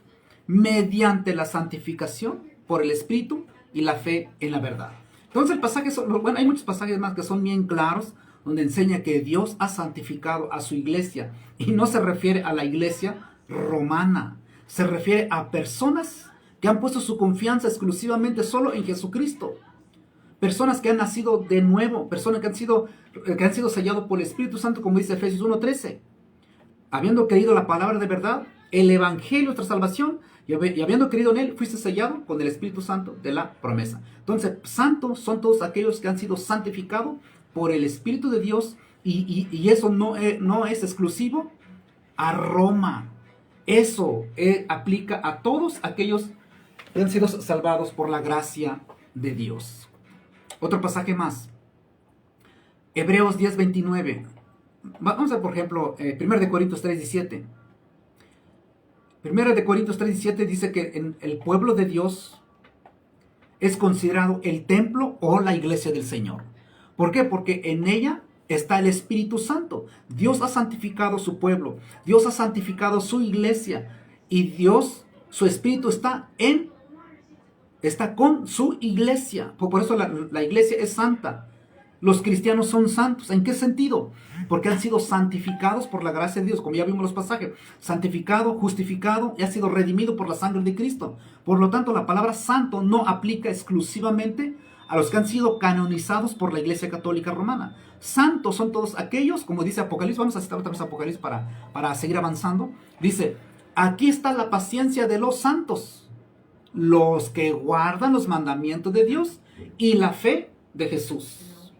mediante la santificación por el Espíritu y la fe en la verdad. Entonces el pasaje, bueno, hay muchos pasajes más que son bien claros, donde enseña que Dios ha santificado a su iglesia. Y no se refiere a la iglesia romana. Se refiere a personas que han puesto su confianza exclusivamente solo en Jesucristo. Personas que han nacido de nuevo. Personas que han sido sellados por el Espíritu Santo, como dice Efesios 1:13. Habiendo creído la palabra de verdad, el evangelio, nuestra salvación, y habiendo creído en él, fuiste sellado con el Espíritu Santo de la promesa. Entonces, santos son todos aquellos que han sido santificados por el Espíritu de Dios, y eso no es exclusivo a Roma. Eso aplica a todos aquellos que han sido salvados por la gracia de Dios. Otro pasaje más. Hebreos 10:29. Vamos a ver, por ejemplo, 1 de Corintios 3:17. 1 de Corintios 3:17 dice que en el pueblo de Dios es considerado el templo o la iglesia del Señor. ¿Por qué? Porque en ella está el Espíritu Santo. Dios ha santificado su pueblo. Dios ha santificado su iglesia. Y Dios, su Espíritu está con su iglesia. Por eso la iglesia es santa. Los cristianos son santos. ¿En qué sentido? Porque han sido santificados por la gracia de Dios, como ya vimos los pasajes. Santificado, justificado y ha sido redimido por la sangre de Cristo. Por lo tanto, la palabra santo no aplica exclusivamente a los que han sido canonizados por la Iglesia Católica Romana. Santos son todos aquellos, como dice Apocalipsis. Vamos a citar otra vez Apocalipsis para seguir avanzando. Dice, aquí está la paciencia de los santos, los que guardan los mandamientos de Dios y la fe de Jesús.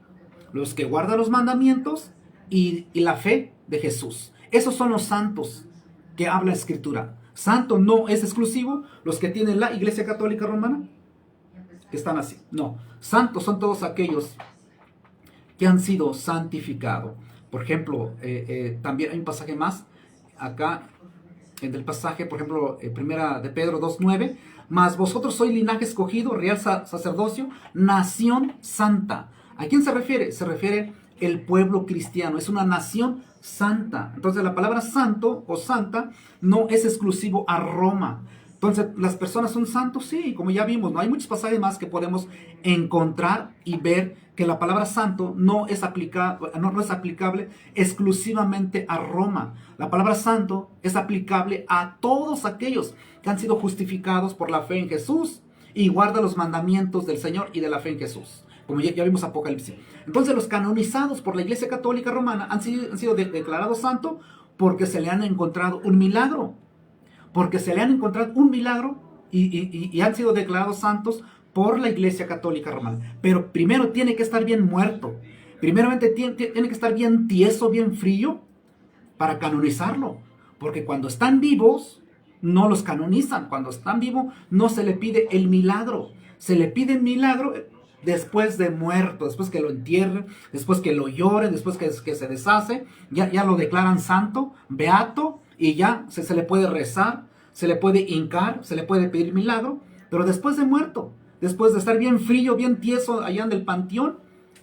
Los que guardan los mandamientos y la fe de Jesús. Esos son los santos que habla la Escritura. Santo no es exclusivo los que tienen la Iglesia Católica Romana, que están así. No, santos son todos aquellos que han sido santificados. Por ejemplo, también hay un pasaje más acá, en el pasaje, por ejemplo, primera de Pedro 2:9. Mas vosotros sois linaje escogido, real sacerdocio, nación santa. ¿A quién se refiere? Se refiere el pueblo cristiano. Es una nación santa. Entonces la palabra santo o santa no es exclusivo a Roma. Entonces, ¿las personas son santos? Sí, como ya vimos, ¿no? Hay muchos pasajes más que podemos encontrar y ver que la palabra santo no es aplicable exclusivamente a Roma. La palabra santo es aplicable a todos aquellos que han sido justificados por la fe en Jesús y guardan los mandamientos del Señor y de la fe en Jesús. Como ya vimos Apocalipsis. Entonces, los canonizados por la Iglesia Católica Romana han sido declarados santos porque se le han encontrado un milagro. Porque se le han encontrado un milagro y han sido declarados santos por la Iglesia Católica Romana. Pero primero tiene que estar bien muerto. Primeramente tiene que estar bien tieso, bien frío, para canonizarlo. Porque cuando están vivos, no los canonizan. Cuando están vivos no se le pide el milagro. Se le pide el milagro después de muerto, después que lo entierren, después que lo lloren, después que se deshace, ya lo declaran santo, beato, y ya se le puede rezar, se le puede hincar, se le puede pedir milagro, pero después de muerto, después de estar bien frío, bien tieso allá en el panteón,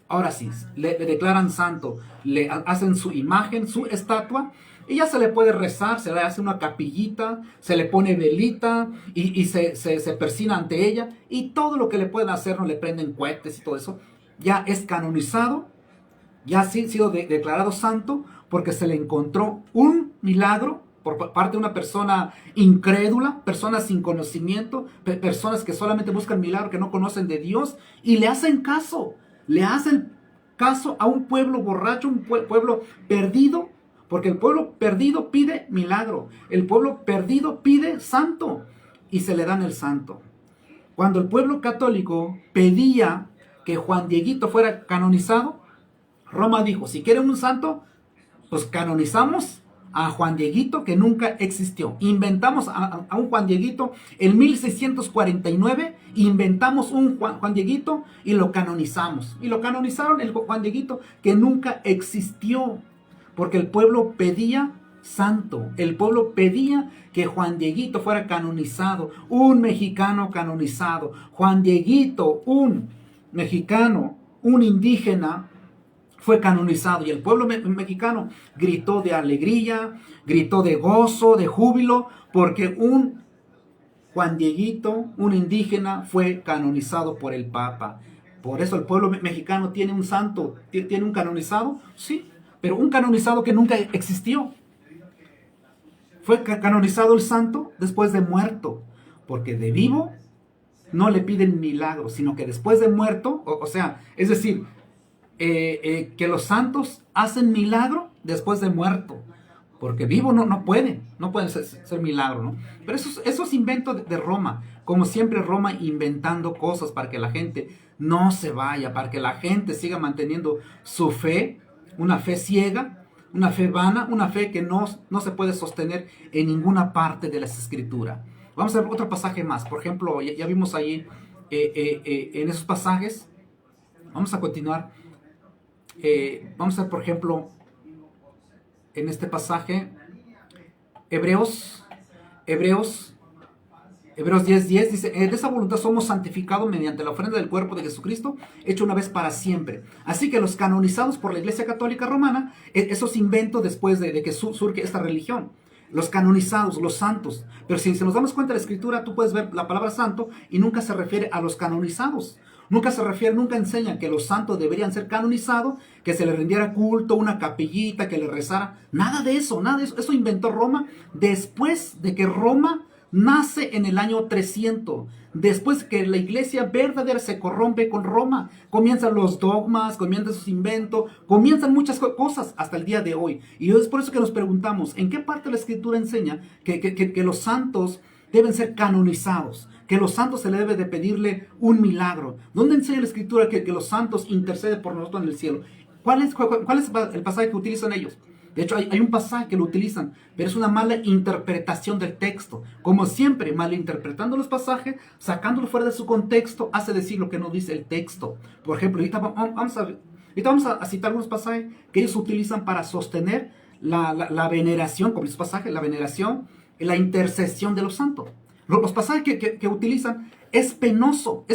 ahora sí, le declaran santo, le hacen su imagen, su estatua, y ya se le puede rezar, se le hace una capillita, se le pone velita y se persina ante ella, y todo lo que le pueden hacer, no le prenden cohetes y todo eso, ya es canonizado, ya ha sido declarado santo, porque se le encontró un milagro por parte de una persona incrédula, personas sin conocimiento, personas que solamente buscan milagro, que no conocen de Dios, y le hacen caso a un pueblo borracho, un pueblo perdido, porque el pueblo perdido pide milagro, el pueblo perdido pide santo, y se le dan el santo. Cuando el pueblo católico pedía que Juan Dieguito fuera canonizado, Roma dijo, si quieren un santo, pues canonizamos a Juan Dieguito, que nunca existió. Inventamos a un Juan Dieguito en 1649, inventamos un Juan Dieguito y lo canonizamos. Y lo canonizaron el Juan Dieguito, que nunca existió, porque el pueblo pedía santo. El pueblo pedía que Juan Dieguito fuera canonizado, un mexicano canonizado. Juan Dieguito, un mexicano, un indígena, fue canonizado, y el pueblo mexicano gritó de alegría, gritó de gozo, de júbilo, porque un Juan Dieguito, un indígena, fue canonizado por el Papa. Por eso el pueblo mexicano tiene un santo, tiene un canonizado, sí, pero un canonizado que nunca existió. Fue canonizado el santo después de muerto, porque de vivo no le piden milagros, sino que después de muerto, o sea, es decir, que los santos hacen milagro después de muerto, porque vivo no pueden ser milagro, ¿no? Pero eso es invento de Roma, como siempre Roma inventando cosas para que la gente no se vaya, para que la gente siga manteniendo su fe, una fe ciega, una fe vana, una fe que no se puede sostener en ninguna parte de las escrituras. Vamos a ver otro pasaje más. Por ejemplo, ya vimos ahí en esos pasajes. Vamos a continuar. Vamos a ver, por ejemplo, en este pasaje, Hebreos 10:10 dice, de esa voluntad somos santificados mediante la ofrenda del cuerpo de Jesucristo, hecho una vez para siempre. Así que los canonizados por la Iglesia Católica Romana, esos inventos después de que surge esta religión. Los canonizados, los santos. Pero si nos damos cuenta de la Escritura, tú puedes ver la palabra santo y nunca se refiere a los canonizados. Nunca enseña que los santos deberían ser canonizados, que se les rindiera culto, una capillita, que le rezara. Nada de eso. Eso inventó Roma después de que Roma nace en el año 300. Después que la iglesia verdadera se corrompe con Roma, comienzan los dogmas, comienzan sus inventos, comienzan muchas cosas hasta el día de hoy. Y es por eso que nos preguntamos, ¿en qué parte de la Escritura enseña que los santos deben ser canonizados? Que los santos se le debe de pedirle un milagro. ¿Dónde enseña la Escritura que los santos interceden por nosotros en el cielo? ¿Cuál es el pasaje que utilizan ellos? De hecho, hay un pasaje que lo utilizan, pero es una mala interpretación del texto. Como siempre, malinterpretando los pasajes, sacándolo fuera de su contexto, hace decir lo que no dice el texto. Por ejemplo, ahorita vamos a citar algunos pasajes que ellos utilizan para sostener la veneración, como dice el pasaje, la veneración, la intercesión de los santos. Los pasajes que utilizan es penoso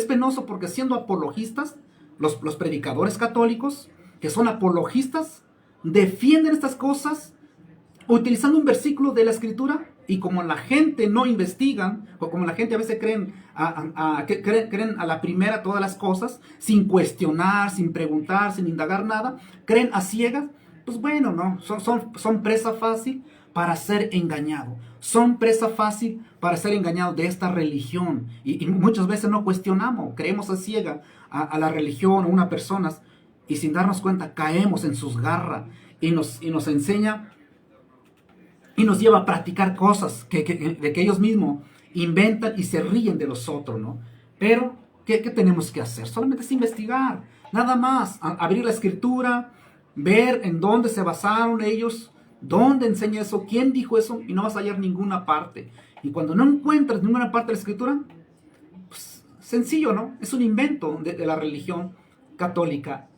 porque siendo apologistas, los predicadores católicos, que son apologistas, defienden estas cosas utilizando un versículo de la Escritura, y como la gente no investigan, o como la gente a veces creen a la primera todas las cosas, sin cuestionar, sin preguntar, sin indagar nada, creen a ciegas, pues bueno, no, son presa fácil para ser engañado. Son presa fácil para ser engañado de esta religión. Y muchas veces no cuestionamos, creemos a ciega a la religión o una persona, y sin darnos cuenta caemos en sus garras, y nos enseña y nos lleva a practicar cosas de que ellos mismos inventan y se ríen de los otros, ¿no? Pero, ¿qué tenemos que hacer? Solamente es investigar, nada más, abrir la Escritura, ver en dónde se basaron ellos, dónde enseña eso, quién dijo eso, y no vas a hallar ninguna parte. Y cuando no encuentras ninguna parte de la Escritura, pues, sencillo, ¿no? Es un invento de la religión católica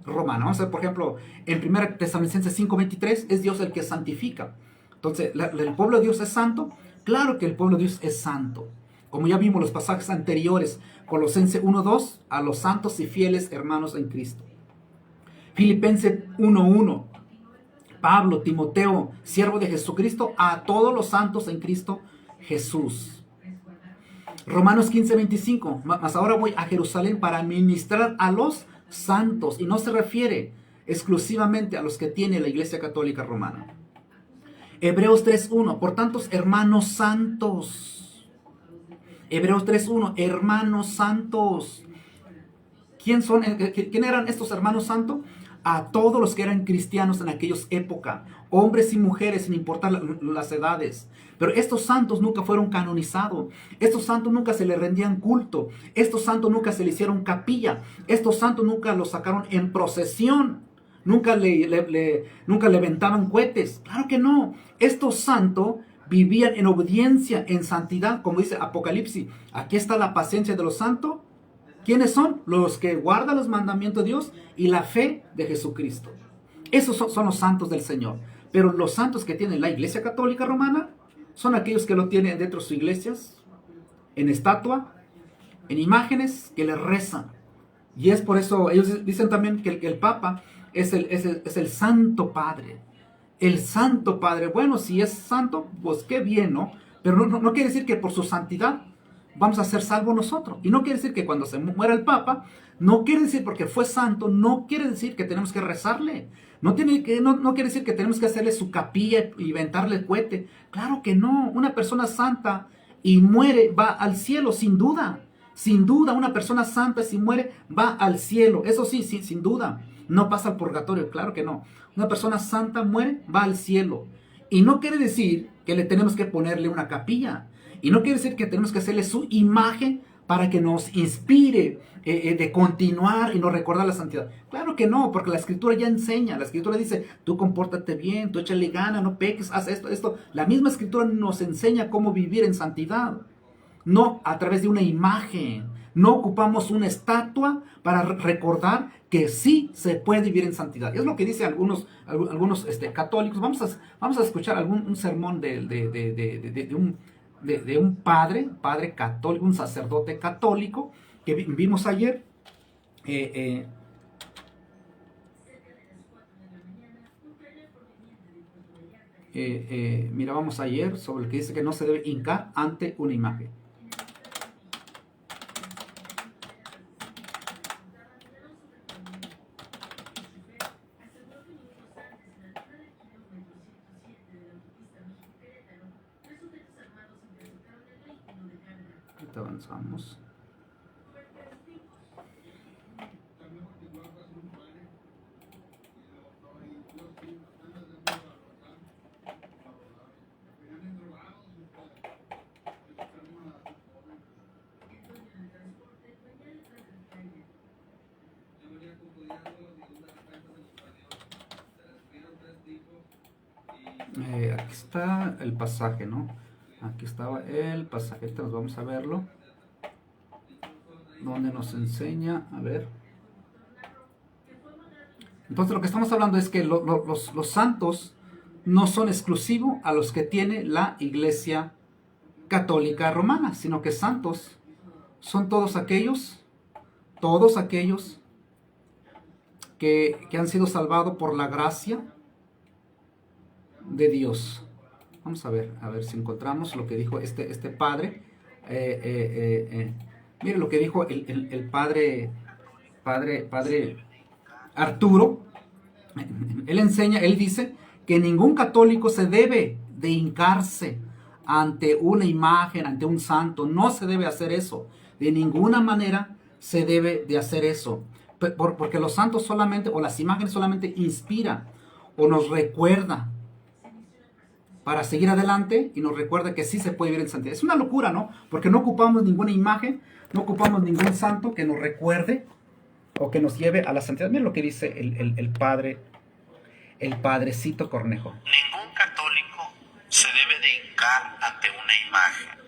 romana. Vamos a ver, por ejemplo, en 1 Tesalonicenses 5:23, es Dios el que santifica. Entonces, ¿el pueblo de Dios es santo? Claro que el pueblo de Dios es santo. Como ya vimos los pasajes anteriores, Colosenses 1:2, a los santos y fieles hermanos en Cristo. Filipenses 1:1, Pablo, Timoteo, siervo de Jesucristo, a todos los santos en Cristo Jesús. Romanos 15:25, mas ahora voy a Jerusalén para ministrar a los santos, y no se refiere exclusivamente a los que tiene la Iglesia Católica Romana. Hebreos 3:1, por tantos hermanos santos. Hebreos 3:1, hermanos santos. ¿Quién eran estos hermanos santos? A todos los que eran cristianos en aquellas épocas, hombres y mujeres, sin importar las edades. Pero estos santos nunca fueron canonizados. Estos santos nunca se les rendían culto. Estos santos nunca se le hicieron capilla. Estos santos nunca los sacaron en procesión. Nunca le aventaban cohetes. Claro que no. Estos santos vivían en obediencia, en santidad, como dice Apocalipsis. Aquí está la paciencia de los santos. ¿Quiénes son? Los que guardan los mandamientos de Dios y la fe de Jesucristo. Esos son los santos del Señor. Pero los santos que tiene la Iglesia Católica Romana son aquellos que lo tienen dentro de sus iglesias, en estatua, en imágenes, que les rezan. Y es por eso, ellos dicen también que el Papa es el Santo Padre. El Santo Padre. Bueno, si es santo, pues qué bien, ¿no? Pero no quiere decir que por su santidad vamos a ser salvos nosotros. Y no quiere decir que cuando se muera el Papa, no quiere decir porque fue santo, no quiere decir que tenemos que rezarle. No quiere decir que tenemos que hacerle su capilla y inventarle el cohete. Claro que no. Una persona santa y muere va al cielo, sin duda. Sin duda, una persona santa si muere va al cielo. Eso sí, sin duda. No pasa al purgatorio, claro que no. Una persona santa muere, va al cielo. Y no quiere decir que le tenemos que ponerle una capilla. Y no quiere decir que tenemos que hacerle su imagen para que nos inspire de continuar y nos recordar la santidad. Claro que no, porque la Escritura ya enseña. La Escritura dice, tú compórtate bien, tú échale gana, no peques, haz esto. La misma Escritura nos enseña cómo vivir en santidad. No a través de una imagen. No ocupamos una estatua para recordar que sí se puede vivir en santidad. Es lo que dicen algunos católicos. Vamos a escuchar un sermón de un padre católico, un sacerdote católico que vimos ayer. Mirábamos ayer sobre el que dice que no se debe hincar ante una imagen. Ahorita avanzamos. Aquí está el pasaje, ¿no? Aquí estaba el pasaje, nos vamos a verlo. Donde nos enseña, a ver. Entonces lo que estamos hablando es que los santos no son exclusivos a los que tiene la Iglesia Católica Romana, sino que santos son todos aquellos que han sido salvados por la gracia de Dios. Vamos a ver si encontramos lo que dijo este padre. Mire lo que dijo el padre Arturo. Él dice que ningún católico se debe de hincarse ante una imagen, ante un santo. No se debe hacer eso. De ninguna manera se debe de hacer eso. Porque los santos solamente, o las imágenes solamente inspiran o nos recuerda para seguir adelante y nos recuerda que sí se puede vivir en santidad. Es una locura, ¿no? Porque no ocupamos ninguna imagen, no ocupamos ningún santo que nos recuerde o que nos lleve a la santidad. Miren lo que dice el padrecito Cornejo. Ningún católico se debe de hincar hincar ante una imagen.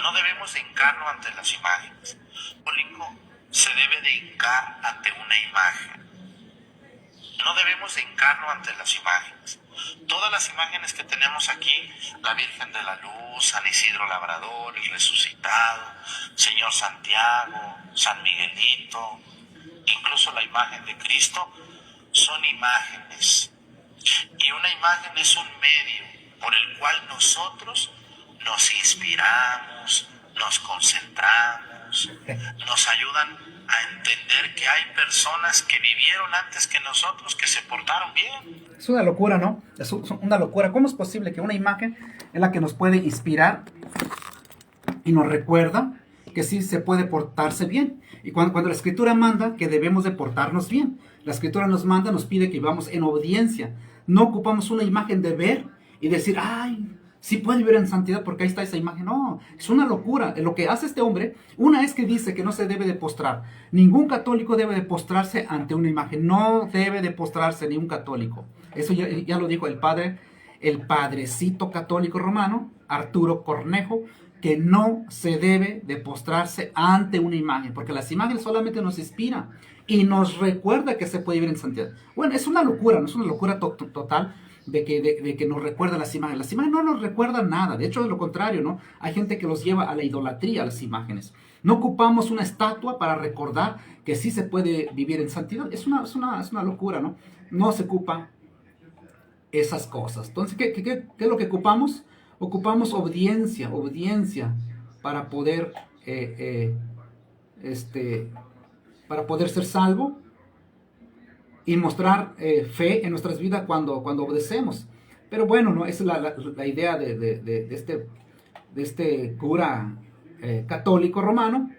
No debemos de hincarnos ante las imágenes. El católico se debe de hincar ante una imagen. No debemos de hincarnos ante las imágenes. Todas las imágenes que tenemos aquí, la Virgen de la Luz, San Isidro Labrador, el Resucitado, Señor Santiago, San Miguelito, incluso la imagen de Cristo, son imágenes. Y una imagen es un medio por el cual nosotros nos inspiramos, nos concentramos, nos ayudan a entender que hay personas que vivieron antes que nosotros, que se portaron bien. Es una locura, ¿no? Es una locura. ¿Cómo es posible que una imagen es la que nos puede inspirar y nos recuerda que sí se puede portarse bien? Y cuando la Escritura manda que debemos de portarnos bien, la Escritura nos manda, nos pide que vivamos en obediencia. No ocupamos una imagen de ver y decir, ay, sí puede vivir en santidad porque ahí está esa imagen. No, es una locura. Lo que hace este hombre, una es que dice que no se debe de postrar. Ningún católico debe de postrarse ante una imagen. No debe de postrarse ni un católico. Eso ya lo dijo el padrecito católico romano, Arturo Cornejo, que no se debe de postrarse ante una imagen, porque las imágenes solamente nos inspiran y nos recuerda que se puede vivir en santidad. Bueno, es una locura, no es una locura total de que nos recuerda las imágenes. Las imágenes no nos recuerdan nada, de hecho es lo contrario, ¿no? Hay gente que los lleva a la idolatría, a las imágenes. No ocupamos una estatua para recordar que sí se puede vivir en santidad. Es una locura, ¿no? No se ocupa esas cosas. Entonces, ¿qué es lo que ocupamos? Ocupamos obediencia para poder, para poder ser salvo y mostrar fe en nuestras vidas cuando obedecemos. Pero bueno, ¿no? Esa es la idea de este cura católico romano.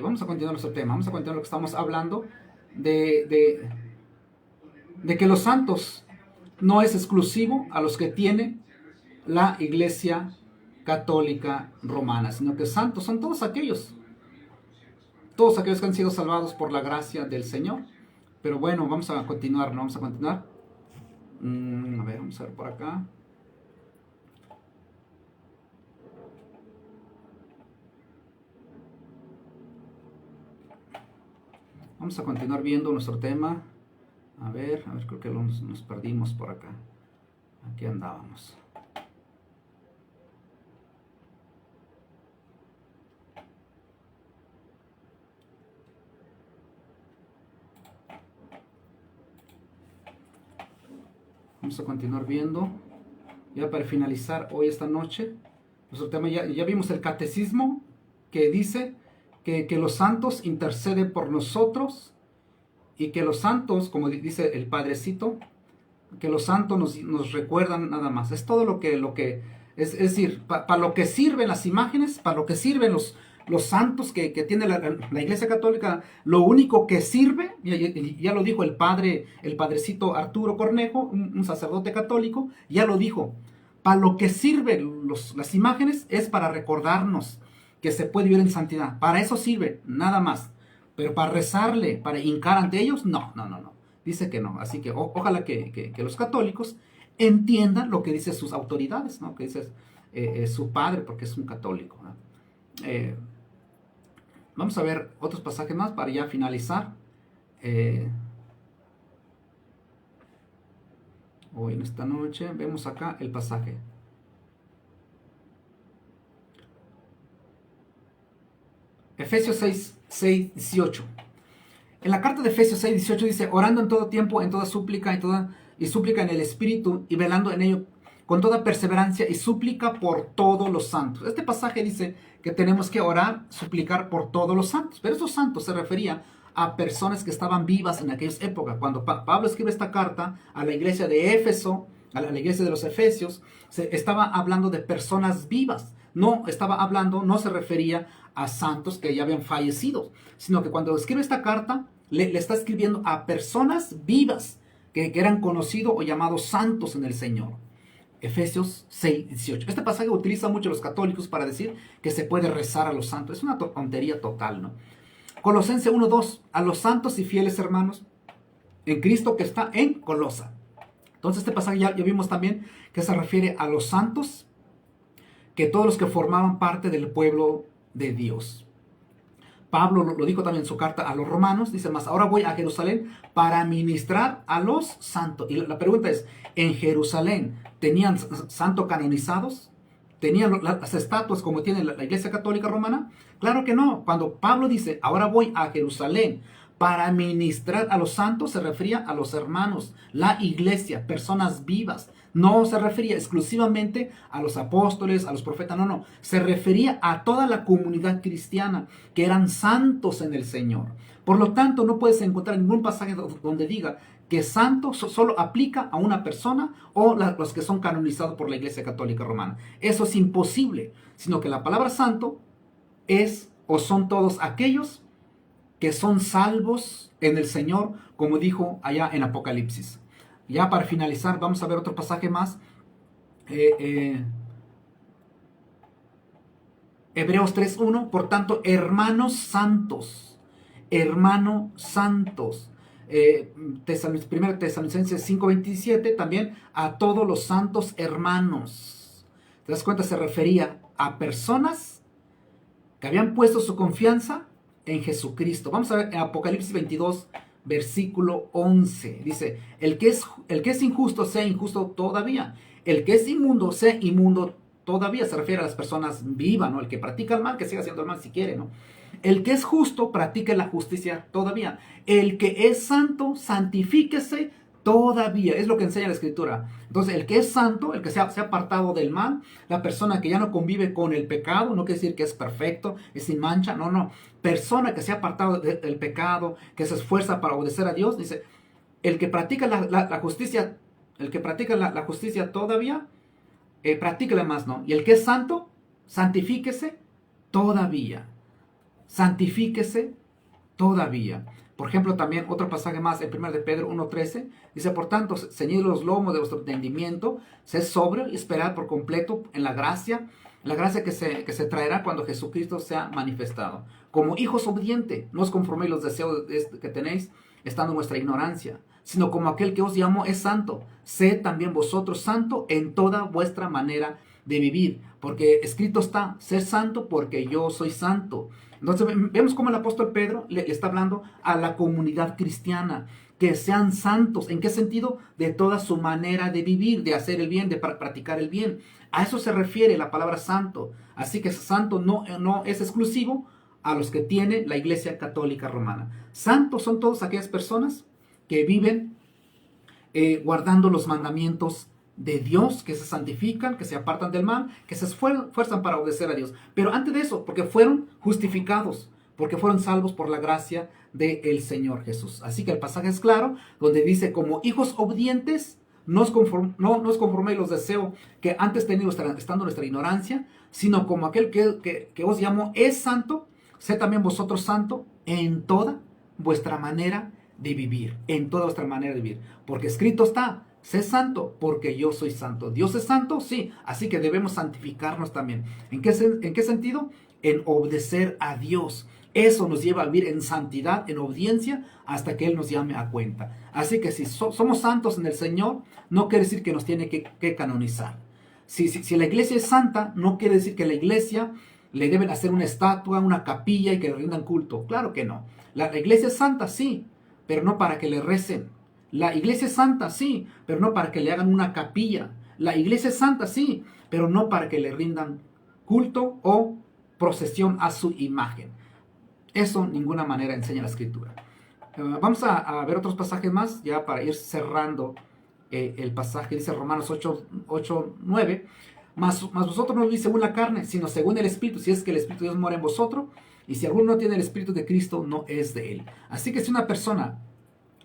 Vamos a continuar nuestro tema, vamos a continuar lo que estamos hablando de que los santos no es exclusivo a los que tiene la Iglesia Católica Romana, sino que santos son todos aquellos que han sido salvados por la gracia del Señor. Pero bueno, vamos a continuar, ¿no? Vamos a continuar. A ver, vamos a ver por acá. Vamos a continuar viendo nuestro tema. A ver, creo que nos perdimos por acá. Aquí andábamos. Vamos a continuar viendo. Ya para finalizar hoy esta noche, nuestro tema, ya vimos el catecismo que dice que los santos interceden por nosotros y que los santos, como dice el padrecito, que los santos nos recuerdan nada más. Es todo lo que es decir, para lo que sirven las imágenes, para lo que sirven los santos que tiene la Iglesia Católica, lo único que sirve, ya lo dijo el padrecito Arturo Cornejo, un sacerdote católico, ya lo dijo, para lo que sirven las imágenes es para recordarnos que se puede vivir en santidad. Para eso sirve, nada más. Pero para rezarle, para hincar ante ellos, no. Dice que no. Así que ojalá que los católicos entiendan lo que dicen sus autoridades, ¿no? Que dice su padre, porque es un católico, ¿no? Vamos a ver otros pasajes más para ya finalizar. Hoy en esta noche vemos acá el pasaje. Efesios 6, 18. En la carta de Efesios 6, 18 dice, orando en todo tiempo, en toda súplica y súplica en el Espíritu y velando en ello con toda perseverancia y súplica por todos los santos. Este pasaje dice que tenemos que orar, suplicar por todos los santos. Pero esos santos se refería a personas que estaban vivas en aquellas épocas. Cuando Pablo escribe esta carta a la iglesia de Éfeso, a la iglesia de los Efesios, se estaba hablando de personas vivas. No se refería a santos que ya habían fallecido, sino que cuando escribe esta carta, le está escribiendo a personas vivas que eran conocidos o llamados santos en el Señor. Efesios 6, 18. Este pasaje utiliza mucho los católicos para decir que se puede rezar a los santos. Es una tontería total, ¿no? Colosenses 1:2. A los santos y fieles hermanos en Cristo que está en Colosa. Entonces este pasaje ya vimos también que se refiere a los santos, que todos los que formaban parte del pueblo de Dios. Pablo lo dijo también en su carta a los romanos, dice más, ahora voy a Jerusalén para ministrar a los santos. Y la pregunta es, ¿en Jerusalén tenían santos canonizados? ¿Tenían las estatuas como tiene la Iglesia Católica Romana? Claro que no. Cuando Pablo dice, ahora voy a Jerusalén para ministrar a los santos, se refería a los hermanos, la iglesia, personas vivas. No se refería exclusivamente a los apóstoles, a los profetas, no. Se refería a toda la comunidad cristiana que eran santos en el Señor. Por lo tanto, no puedes encontrar ningún pasaje donde diga que santo solo aplica a una persona o los que son canonizados por la Iglesia Católica Romana. Eso es imposible, sino que la palabra santo es o son todos aquellos que son salvos en el Señor, como dijo allá en Apocalipsis. Ya para finalizar, vamos a ver otro pasaje más. Hebreos 3:1, por tanto, hermanos santos, 1 Tesalonicenses 5:27, también a todos los santos hermanos. ¿Te das cuenta? Se refería a personas que habían puesto su confianza en Jesucristo. Vamos a ver en Apocalipsis 22, versículo 11. Dice, el que es injusto, sea injusto todavía. El que es inmundo, sea inmundo todavía. Se refiere a las personas vivas, ¿no? El que practica el mal, que siga haciendo el mal si quiere, ¿no? El que es justo, practique la justicia todavía. El que es santo, santifíquese todavía. Es lo que enseña la Escritura. Entonces, el que es santo, el que se ha apartado del mal, la persona que ya no convive con el pecado, no quiere decir que es perfecto, es sin mancha, no. Persona que se ha apartado del pecado, que se esfuerza para obedecer a Dios, dice, el que practica la justicia, el que practica la justicia todavía, practíquela más, ¿no? Y el que es santo, santifíquese todavía. Santifíquese todavía. Por ejemplo, también otro pasaje más en 1 de Pedro 1:13, dice, por tanto, ceñid los lomos de vuestro entendimiento, sed sobrio y esperad por completo en la gracia que se traerá cuando Jesucristo sea manifestado. Como hijos obedientes, no os conforméis los deseos que tenéis, estando en vuestra ignorancia, sino como aquel que os llamó es santo, sed también vosotros santo en toda vuestra manera de vivir, porque escrito está, ser santo porque yo soy santo. Entonces vemos cómo el apóstol Pedro le está hablando a la comunidad cristiana, que sean santos. ¿En qué sentido? De toda su manera de vivir, de hacer el bien, de practicar el bien. A eso se refiere la palabra santo. Así que santo no es exclusivo a los que tiene la Iglesia Católica Romana. Santos son todas aquellas personas que viven guardando los mandamientos de Dios, que se santifican, que se apartan del mal, que se esfuerzan para obedecer a Dios. Pero antes de eso, porque fueron justificados, porque fueron salvos por la gracia del Señor Jesús. Así que el pasaje es claro, donde dice, como hijos obedientes, no os conforméis los deseos que antes teníamos estando en nuestra ignorancia, sino como aquel que os llamó es santo, sed también vosotros santo en toda vuestra manera de vivir, en toda vuestra manera de vivir. Porque escrito está, sé santo porque yo soy santo. ¿Dios es santo? Sí. Así que debemos santificarnos también. ¿En qué sentido? En obedecer a Dios. Eso nos lleva a vivir en santidad, en obediencia, hasta que Él nos llame a cuenta. Así que si somos santos en el Señor, no quiere decir que nos tiene que canonizar. Si la iglesia es santa, no quiere decir que la iglesia le deben hacer una estatua, una capilla y que le rindan culto. Claro que no. La iglesia es santa, sí, pero no para que le recen. La iglesia es santa, sí, pero no para que le hagan una capilla. La iglesia es santa, sí, pero no para que le rindan culto o procesión a su imagen. Eso ninguna manera enseña la Escritura. Vamos a ver otros pasajes más, ya para ir cerrando el pasaje. Dice Romanos 8:9. Mas vosotros no vivís según la carne, sino según el Espíritu, si es que el Espíritu de Dios mora en vosotros. Y si alguno no tiene el Espíritu de Cristo, no es de él. Así que si una persona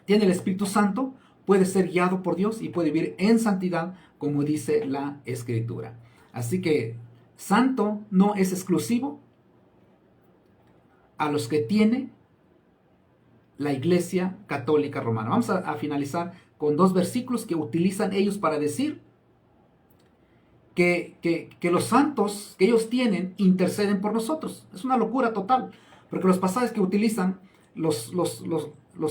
tiene el Espíritu Santo, puede ser guiado por Dios y puede vivir en santidad, como dice la Escritura. Así que santo no es exclusivo a los que tiene la Iglesia Católica Romana. Vamos a finalizar con dos versículos que utilizan ellos para decir que los santos que ellos tienen interceden por nosotros. Es una locura total, porque los pasajes que utilizan los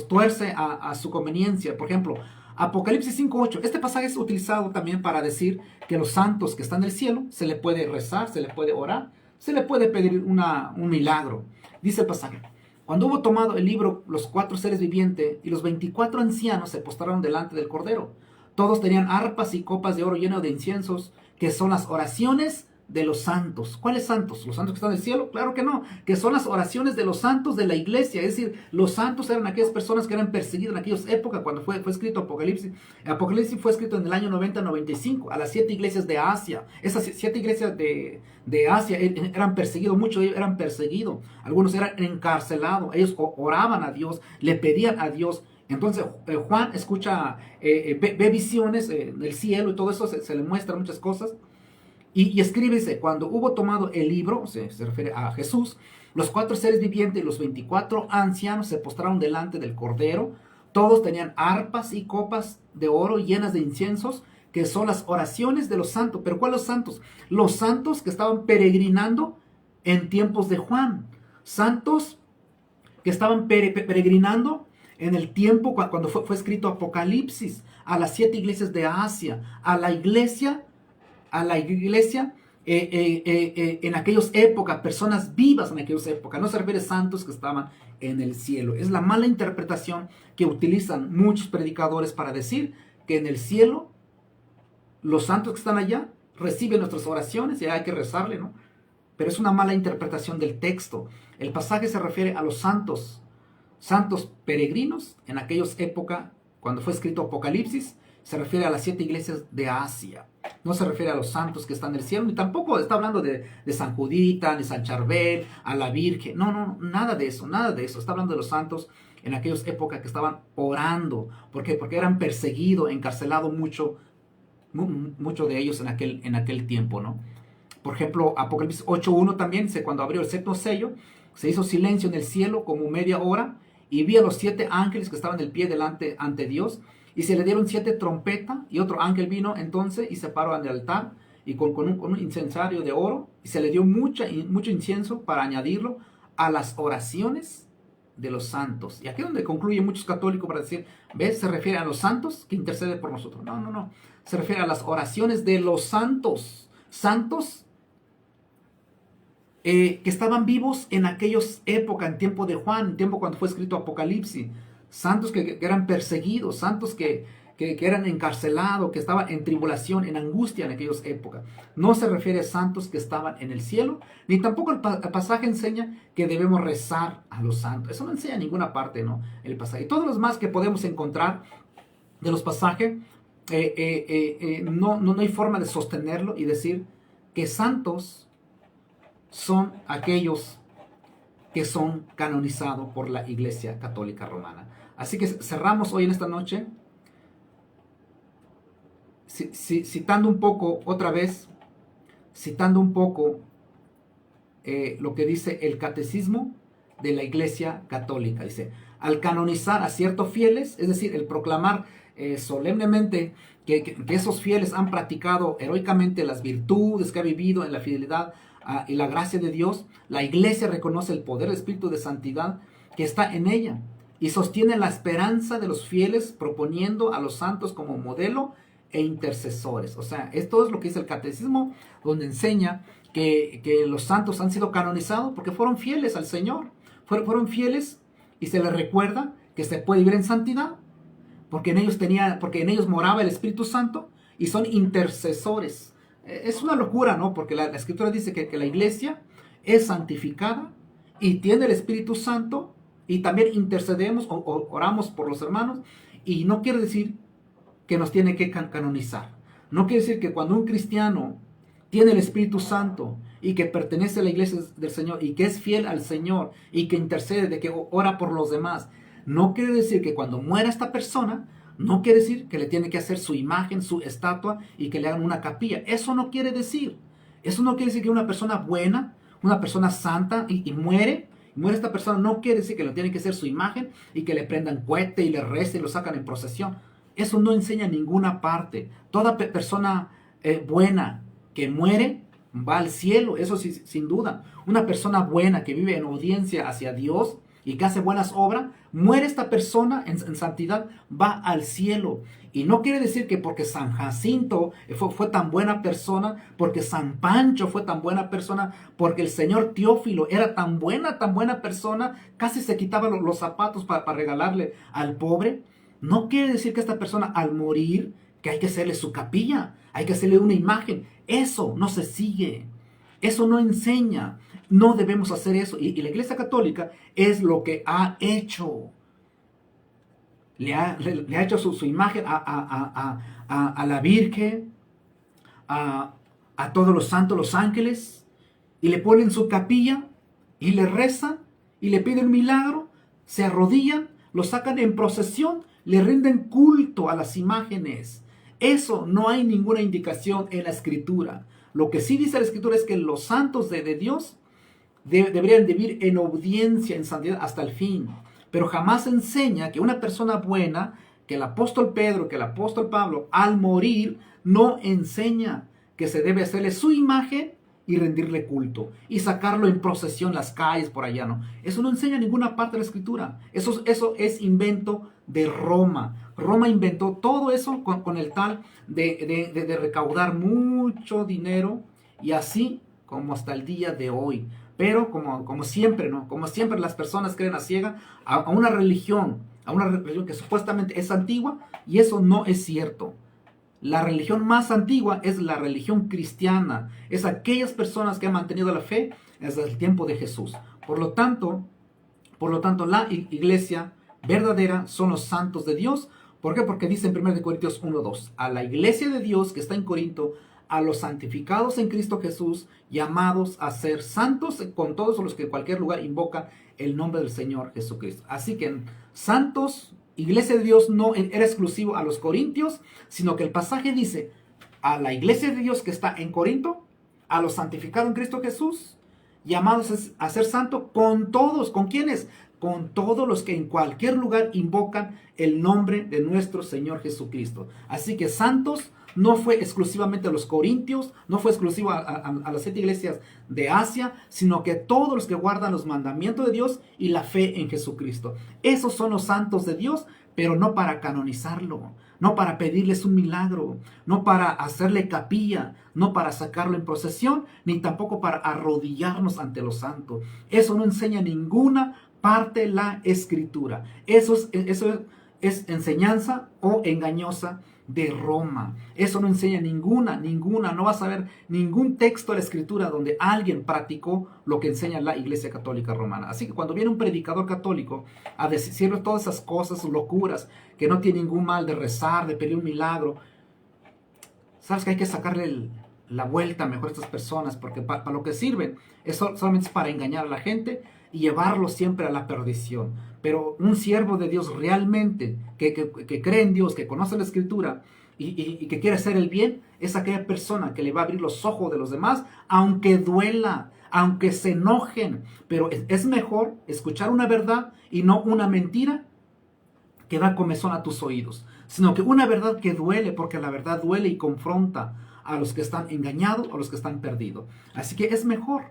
tuerce a su conveniencia. Por ejemplo, Apocalipsis 5:8. Este pasaje es utilizado también para decir que los santos que están en el cielo se le puede rezar, se le puede orar, se le puede pedir un milagro. Dice el pasaje: cuando hubo tomado el libro, los 4 seres vivientes y los 24 ancianos se postraron delante del Cordero. Todos tenían arpas y copas de oro llenas de inciensos, que son las oraciones de los santos. ¿Cuáles santos? ¿Los santos que están en el cielo? Claro que no, que son las oraciones de los santos de la iglesia. Es decir, los santos eran aquellas personas que eran perseguidas en aquellas épocas cuando fue escrito Apocalipsis. Apocalipsis fue escrito en el año 90-95 a las 7 iglesias de Asia. Esas 7 iglesias de Asia eran perseguidos, muchos de ellos eran perseguidos, algunos eran encarcelados, ellos oraban a Dios, le pedían a Dios. Entonces Juan escucha, ve visiones del cielo y todo eso, se le muestran muchas cosas. Y escribe, dice: cuando hubo tomado el libro, se refiere a Jesús, los 4 seres vivientes y los 24 ancianos se postraron delante del Cordero. Todos tenían arpas y copas de oro llenas de inciensos, que son las oraciones de los santos. ¿Pero cuáles santos? Los santos que estaban peregrinando en tiempos de Juan. Santos que estaban peregrinando en el tiempo cuando fue escrito Apocalipsis, a las 7 iglesias de Asia, a la iglesia en aquellas épocas, personas vivas en aquellas épocas. No se refiere a santos que estaban en el cielo. Es la mala interpretación que utilizan muchos predicadores para decir que en el cielo los santos que están allá reciben nuestras oraciones y hay que rezarle, ¿no? Pero es una mala interpretación del texto. El pasaje se refiere a los santos peregrinos en aquellas épocas cuando fue escrito Apocalipsis. Se refiere a las 7 iglesias de Asia. No se refiere a los santos que están en el cielo, ni tampoco está hablando de San Judita, ni San Charbel, a la Virgen. No, nada de eso, nada de eso. Está hablando de los santos en aquellas épocas que estaban orando. ¿Por qué? Porque eran perseguidos, encarcelados mucho de ellos en aquel tiempo, ¿no? Por ejemplo, Apocalipsis 8:1 también dice: cuando abrió el 7º sello, se hizo silencio en el cielo como media hora, y vi a los 7 ángeles que estaban de pie delante ante Dios, y se le dieron 7 trompetas, y otro ángel vino entonces y se paró ante el altar, y con un incensario de oro, y se le dio mucho incienso para añadirlo a las oraciones de los santos. Y aquí es donde concluyen muchos católicos para decir: ¿ves? Se refiere a los santos que interceden por nosotros. No. Se refiere a las oraciones de los santos. Santos que estaban vivos en aquellas épocas, en tiempo de Juan, en tiempo cuando fue escrito Apocalipsis. Santos que eran perseguidos, santos que eran encarcelados, que estaban en tribulación, en angustia en aquellas épocas. No se refiere a santos que estaban en el cielo, ni tampoco el pasaje enseña que debemos rezar a los santos. Eso no enseña en ninguna parte, ¿no? El pasaje. Y todos los más que podemos encontrar de los pasajes, no hay forma de sostenerlo y decir que santos son aquellos que son canonizados por la Iglesia Católica Romana. Así que cerramos hoy en esta noche citando un poco, otra vez, lo que dice el Catecismo de la Iglesia Católica. Dice: al canonizar a ciertos fieles, es decir, el proclamar solemnemente que esos fieles han practicado heroicamente las virtudes, que ha vivido en la fidelidad y la gracia de Dios, la Iglesia reconoce el poder del Espíritu de Santidad que está en ella y sostiene la esperanza de los fieles, proponiendo a los santos como modelo e intercesores. O sea, esto es lo que dice el Catecismo, donde enseña que los santos han sido canonizados porque fueron fieles al Señor, fueron fieles, y se les recuerda que se puede vivir en santidad porque en ellos moraba el Espíritu Santo, y son intercesores. Es una locura, ¿no? Porque la Escritura dice que la iglesia es santificada y tiene el Espíritu Santo, y también intercedemos o oramos por los hermanos, y no quiere decir que nos tiene que canonizar. No quiere decir que cuando un cristiano tiene el Espíritu Santo y que pertenece a la iglesia del Señor y que es fiel al Señor y que intercede, de que ora por los demás, no quiere decir que cuando muera esta persona, no quiere decir que le tiene que hacer su imagen, su estatua, y que le hagan una capilla. Eso no quiere decir. Eso no quiere decir que una persona buena, una persona santa, y muere esta persona, no quiere decir que le tiene que hacer su imagen y que le prendan cohete y le recen y lo sacan en procesión. Eso no enseña en ninguna parte. Toda persona buena que muere va al cielo, eso sí, sin duda. Una persona buena que vive en obediencia hacia Dios y que hace buenas obras Muere esta persona en santidad, va al cielo. Y no quiere decir que porque San Jacinto fue tan buena persona, porque San Pancho fue tan buena persona, porque el señor Teófilo era tan buena persona, casi se quitaba los zapatos para regalarle al pobre. No quiere decir que esta persona al morir, que hay que hacerle su capilla, hay que hacerle una imagen. Eso no se sigue. Eso no enseña. No debemos hacer eso. Y la Iglesia Católica es lo que ha hecho. Le ha hecho su imagen a la Virgen, a todos los santos, los ángeles, y le ponen su capilla, y le rezan, y le piden milagro, se arrodillan, lo sacan en procesión, le rinden culto a las imágenes. Eso no hay ninguna indicación en la Escritura. Lo que sí dice la Escritura es que los santos de Dios deberían vivir en obediencia, en santidad hasta el fin. Pero jamás enseña que una persona buena, que el apóstol Pedro, que el apóstol Pablo, al morir, no enseña que se debe hacerle su imagen y rendirle culto, y sacarlo en procesión las calles por allá, ¿no? Eso no enseña ninguna parte de la Escritura. Eso es invento de Roma. Roma inventó todo eso con el tal de recaudar mucho dinero, y así como hasta el día de hoy. Pero como siempre, ¿no? Como siempre las personas creen a ciega a una religión que supuestamente es antigua, y eso no es cierto. La religión más antigua es la religión cristiana. Es aquellas personas que han mantenido la fe desde el tiempo de Jesús. Por lo tanto, la iglesia verdadera son los santos de Dios. ¿Por qué? Porque dice en 1 Corintios 1:2, a la iglesia de Dios que está en Corinto, a los santificados en Cristo Jesús, llamados a ser santos, con todos los que en cualquier lugar invocan el nombre del Señor Jesucristo. Así que santos, iglesia de Dios no era exclusivo a los corintios, sino que el pasaje dice a la iglesia de Dios que está en Corinto, a los santificados en Cristo Jesús, llamados a ser santos, con todos. ¿Con quiénes? Con todos los que en cualquier lugar invocan el nombre de nuestro Señor Jesucristo. Así que santos no fue exclusivamente a los corintios, no fue exclusivo a las 7 iglesias de Asia, sino que todos los que guardan los mandamientos de Dios y la fe en Jesucristo. Esos son los santos de Dios, pero no para canonizarlo, no para pedirles un milagro, no para hacerle capilla, no para sacarlo en procesión, ni tampoco para arrodillarnos ante los santos. Eso no enseña ninguna parte de la Escritura. Eso es enseñanza o engañosa de Roma. Eso no enseña ninguna, no vas a ver ningún texto de la Escritura donde alguien practicó lo que enseña la Iglesia Católica Romana. Así que cuando viene un predicador católico a decirle todas esas cosas, locuras, que no tiene ningún mal de rezar, de pedir un milagro, sabes que hay que sacarle la vuelta mejor a estas personas, porque para lo que sirven solamente es para engañar a la gente y llevarlo siempre a la perdición. Pero un siervo de Dios realmente, que cree en Dios, que conoce la Escritura y que quiere hacer el bien, es aquella persona que le va a abrir los ojos de los demás, aunque duela, aunque se enojen. Pero es mejor escuchar una verdad y no una mentira que da comezón a tus oídos, sino que una verdad que duele, porque la verdad duele y confronta a los que están engañados, a los que están perdidos. Así que es mejor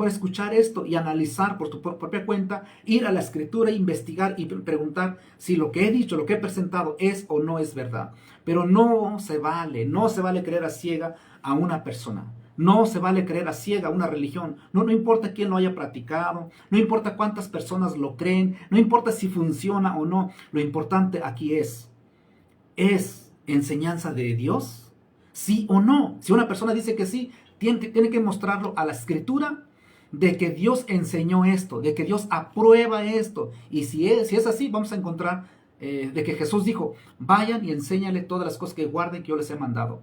escuchar esto y analizar por tu propia cuenta, ir a la Escritura, investigar y preguntar si lo que he dicho, lo que he presentado es o no es verdad. Pero no se vale creer a ciega a una persona. No se vale creer a ciega a una religión. No importa quién lo haya practicado, no importa cuántas personas lo creen, no importa si funciona o no. Lo importante aquí ¿es enseñanza de Dios? ¿Sí o no? Si una persona dice que sí, tiene que mostrarlo a la Escritura de que Dios enseñó esto, de que Dios aprueba esto. Y si es así, vamos a encontrar de que Jesús dijo, vayan y enséñale todas las cosas que guarden que yo les he mandado.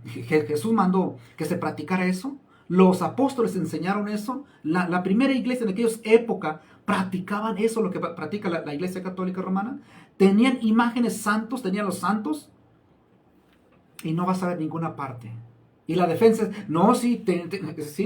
Jesús mandó que se practicara eso. Los apóstoles enseñaron eso. La primera iglesia en aquella época practicaban eso, lo que practica la Iglesia Católica Romana. Tenían imágenes santos, tenían los santos, y no vas a ver ninguna parte. Y la defensa es, no, sí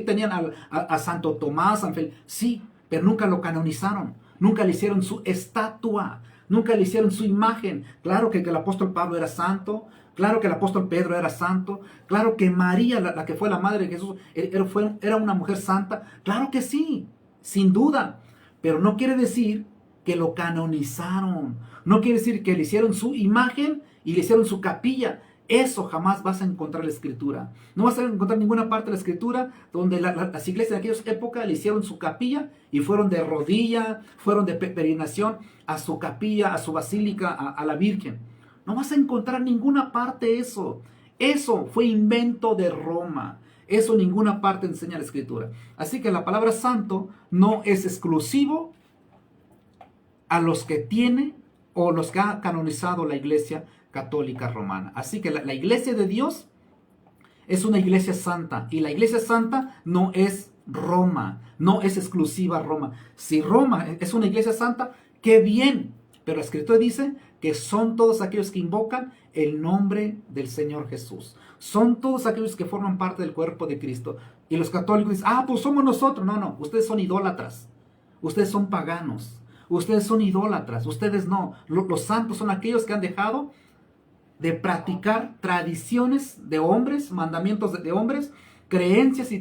tenían a Santo Tomás, San Felipe, sí, pero nunca lo canonizaron, nunca le hicieron su estatua, nunca le hicieron su imagen. Claro que el apóstol Pablo era santo, claro que el apóstol Pedro era santo, claro que María, la que fue la madre de Jesús, era una mujer santa, claro que sí, sin duda, pero no quiere decir que lo canonizaron. No quiere decir que le hicieron su imagen y le hicieron su capilla. Eso jamás vas a encontrar en la Escritura. No vas a encontrar ninguna parte de la Escritura donde las iglesias de aquella época le hicieron su capilla y fueron de rodilla, fueron de peregrinación a su capilla, a su basílica, a la Virgen. No vas a encontrar ninguna parte eso. Eso fue invento de Roma. Eso ninguna parte enseña la Escritura. Así que la palabra santo no es exclusivo a los que tiene o los que ha canonizado la Iglesia Católica Romana. Así que la Iglesia de Dios es una iglesia santa. Y la Iglesia santa no es Roma. No es exclusiva a Roma. Si Roma es una iglesia santa, qué bien. Pero la Escritura dice que son todos aquellos que invocan el nombre del Señor Jesús. Son todos aquellos que forman parte del cuerpo de Cristo. Y los católicos dicen, pues somos nosotros. No, ustedes son idólatras. Ustedes son paganos. Ustedes son idólatras. Ustedes no. Los santos son aquellos que han dejado de practicar tradiciones de hombres, mandamientos de hombres, creencias y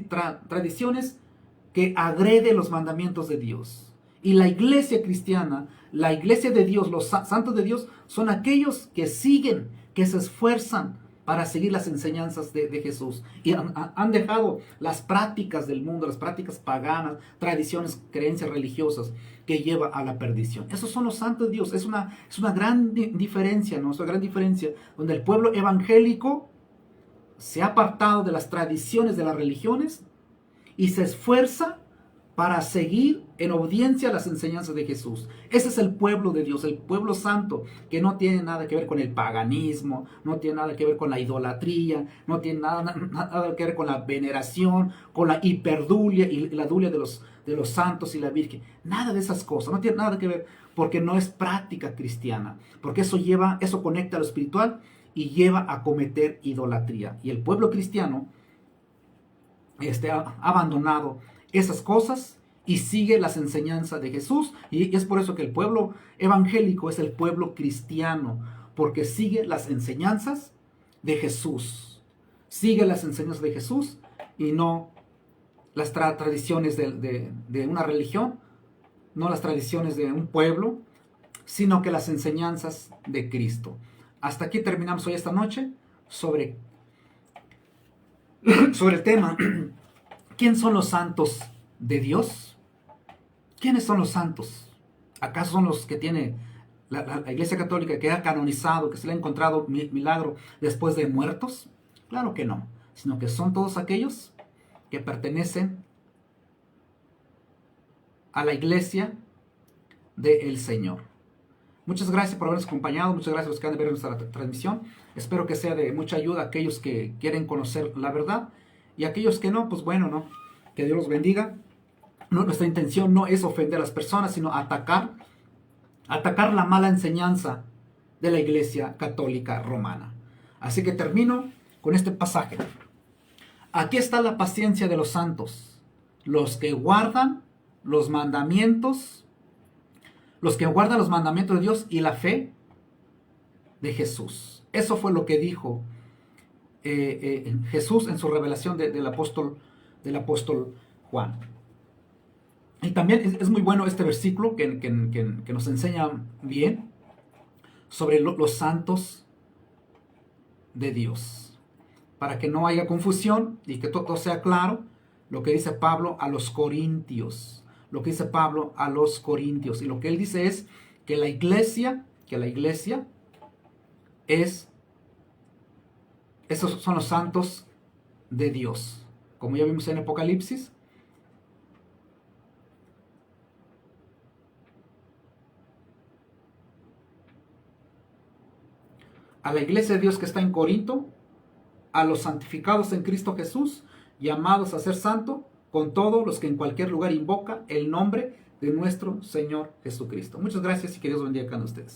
tradiciones que agreden los mandamientos de Dios. Y la iglesia cristiana, la iglesia de Dios, los santos de Dios, son aquellos que siguen, que se esfuerzan para seguir las enseñanzas de Jesús. Y han dejado las prácticas del mundo, las prácticas paganas, tradiciones, creencias religiosas que llevan a la perdición. Esos son los santos de Dios. Es una gran diferencia, ¿no? Es una gran diferencia donde el pueblo evangélico se ha apartado de las tradiciones de las religiones y se esfuerza para seguir en obediencia a las enseñanzas de Jesús. Ese es el pueblo de Dios, el pueblo santo, que no tiene nada que ver con el paganismo, no tiene nada que ver con la idolatría, no tiene nada que ver con la veneración, con la hiperdulia y la dulia de los santos y la Virgen. Nada de esas cosas, no tiene nada que ver, porque no es práctica cristiana, porque eso conecta a lo espiritual y lleva a cometer idolatría. Y el pueblo cristiano ha abandonado esas cosas y sigue las enseñanzas de Jesús. Y es por eso que el pueblo evangélico es el pueblo cristiano, porque sigue las enseñanzas de Jesús. Sigue las enseñanzas de Jesús y no las tradiciones de una religión, no las tradiciones de un pueblo, sino que las enseñanzas de Cristo. Hasta aquí terminamos hoy esta noche sobre el tema. ¿Quién son los santos de Dios? ¿Quiénes son los santos? ¿Acaso son los que tiene la Iglesia Católica, que ha canonizado, que se le ha encontrado milagro después de muertos? Claro que no, sino que son todos aquellos que pertenecen a la Iglesia del Señor. Muchas gracias por habernos acompañado, muchas gracias a los que han de ver nuestra transmisión. Espero que sea de mucha ayuda a aquellos que quieren conocer la verdad. Y aquellos que no, pues bueno, ¿no? Que Dios los bendiga. Nuestra intención no es ofender a las personas, sino atacar la mala enseñanza de la Iglesia Católica Romana. Así que termino con este pasaje. Aquí está la paciencia de los santos, los que guardan los mandamientos, de Dios y la fe de Jesús. Eso fue lo que dijo Jesús en su revelación del apóstol Juan. Y también es muy bueno este versículo que nos enseña bien sobre los santos de Dios, para que no haya confusión y que todo sea claro. Lo que dice Pablo a los Corintios, y lo que él dice es que la iglesia esos son los santos de Dios. Como ya vimos en Apocalipsis, a la iglesia de Dios que está en Corinto, a los santificados en Cristo Jesús, llamados a ser santo, con todos los que en cualquier lugar invoca el nombre de nuestro Señor Jesucristo. Muchas gracias y que Dios bendiga a cada uno de ustedes.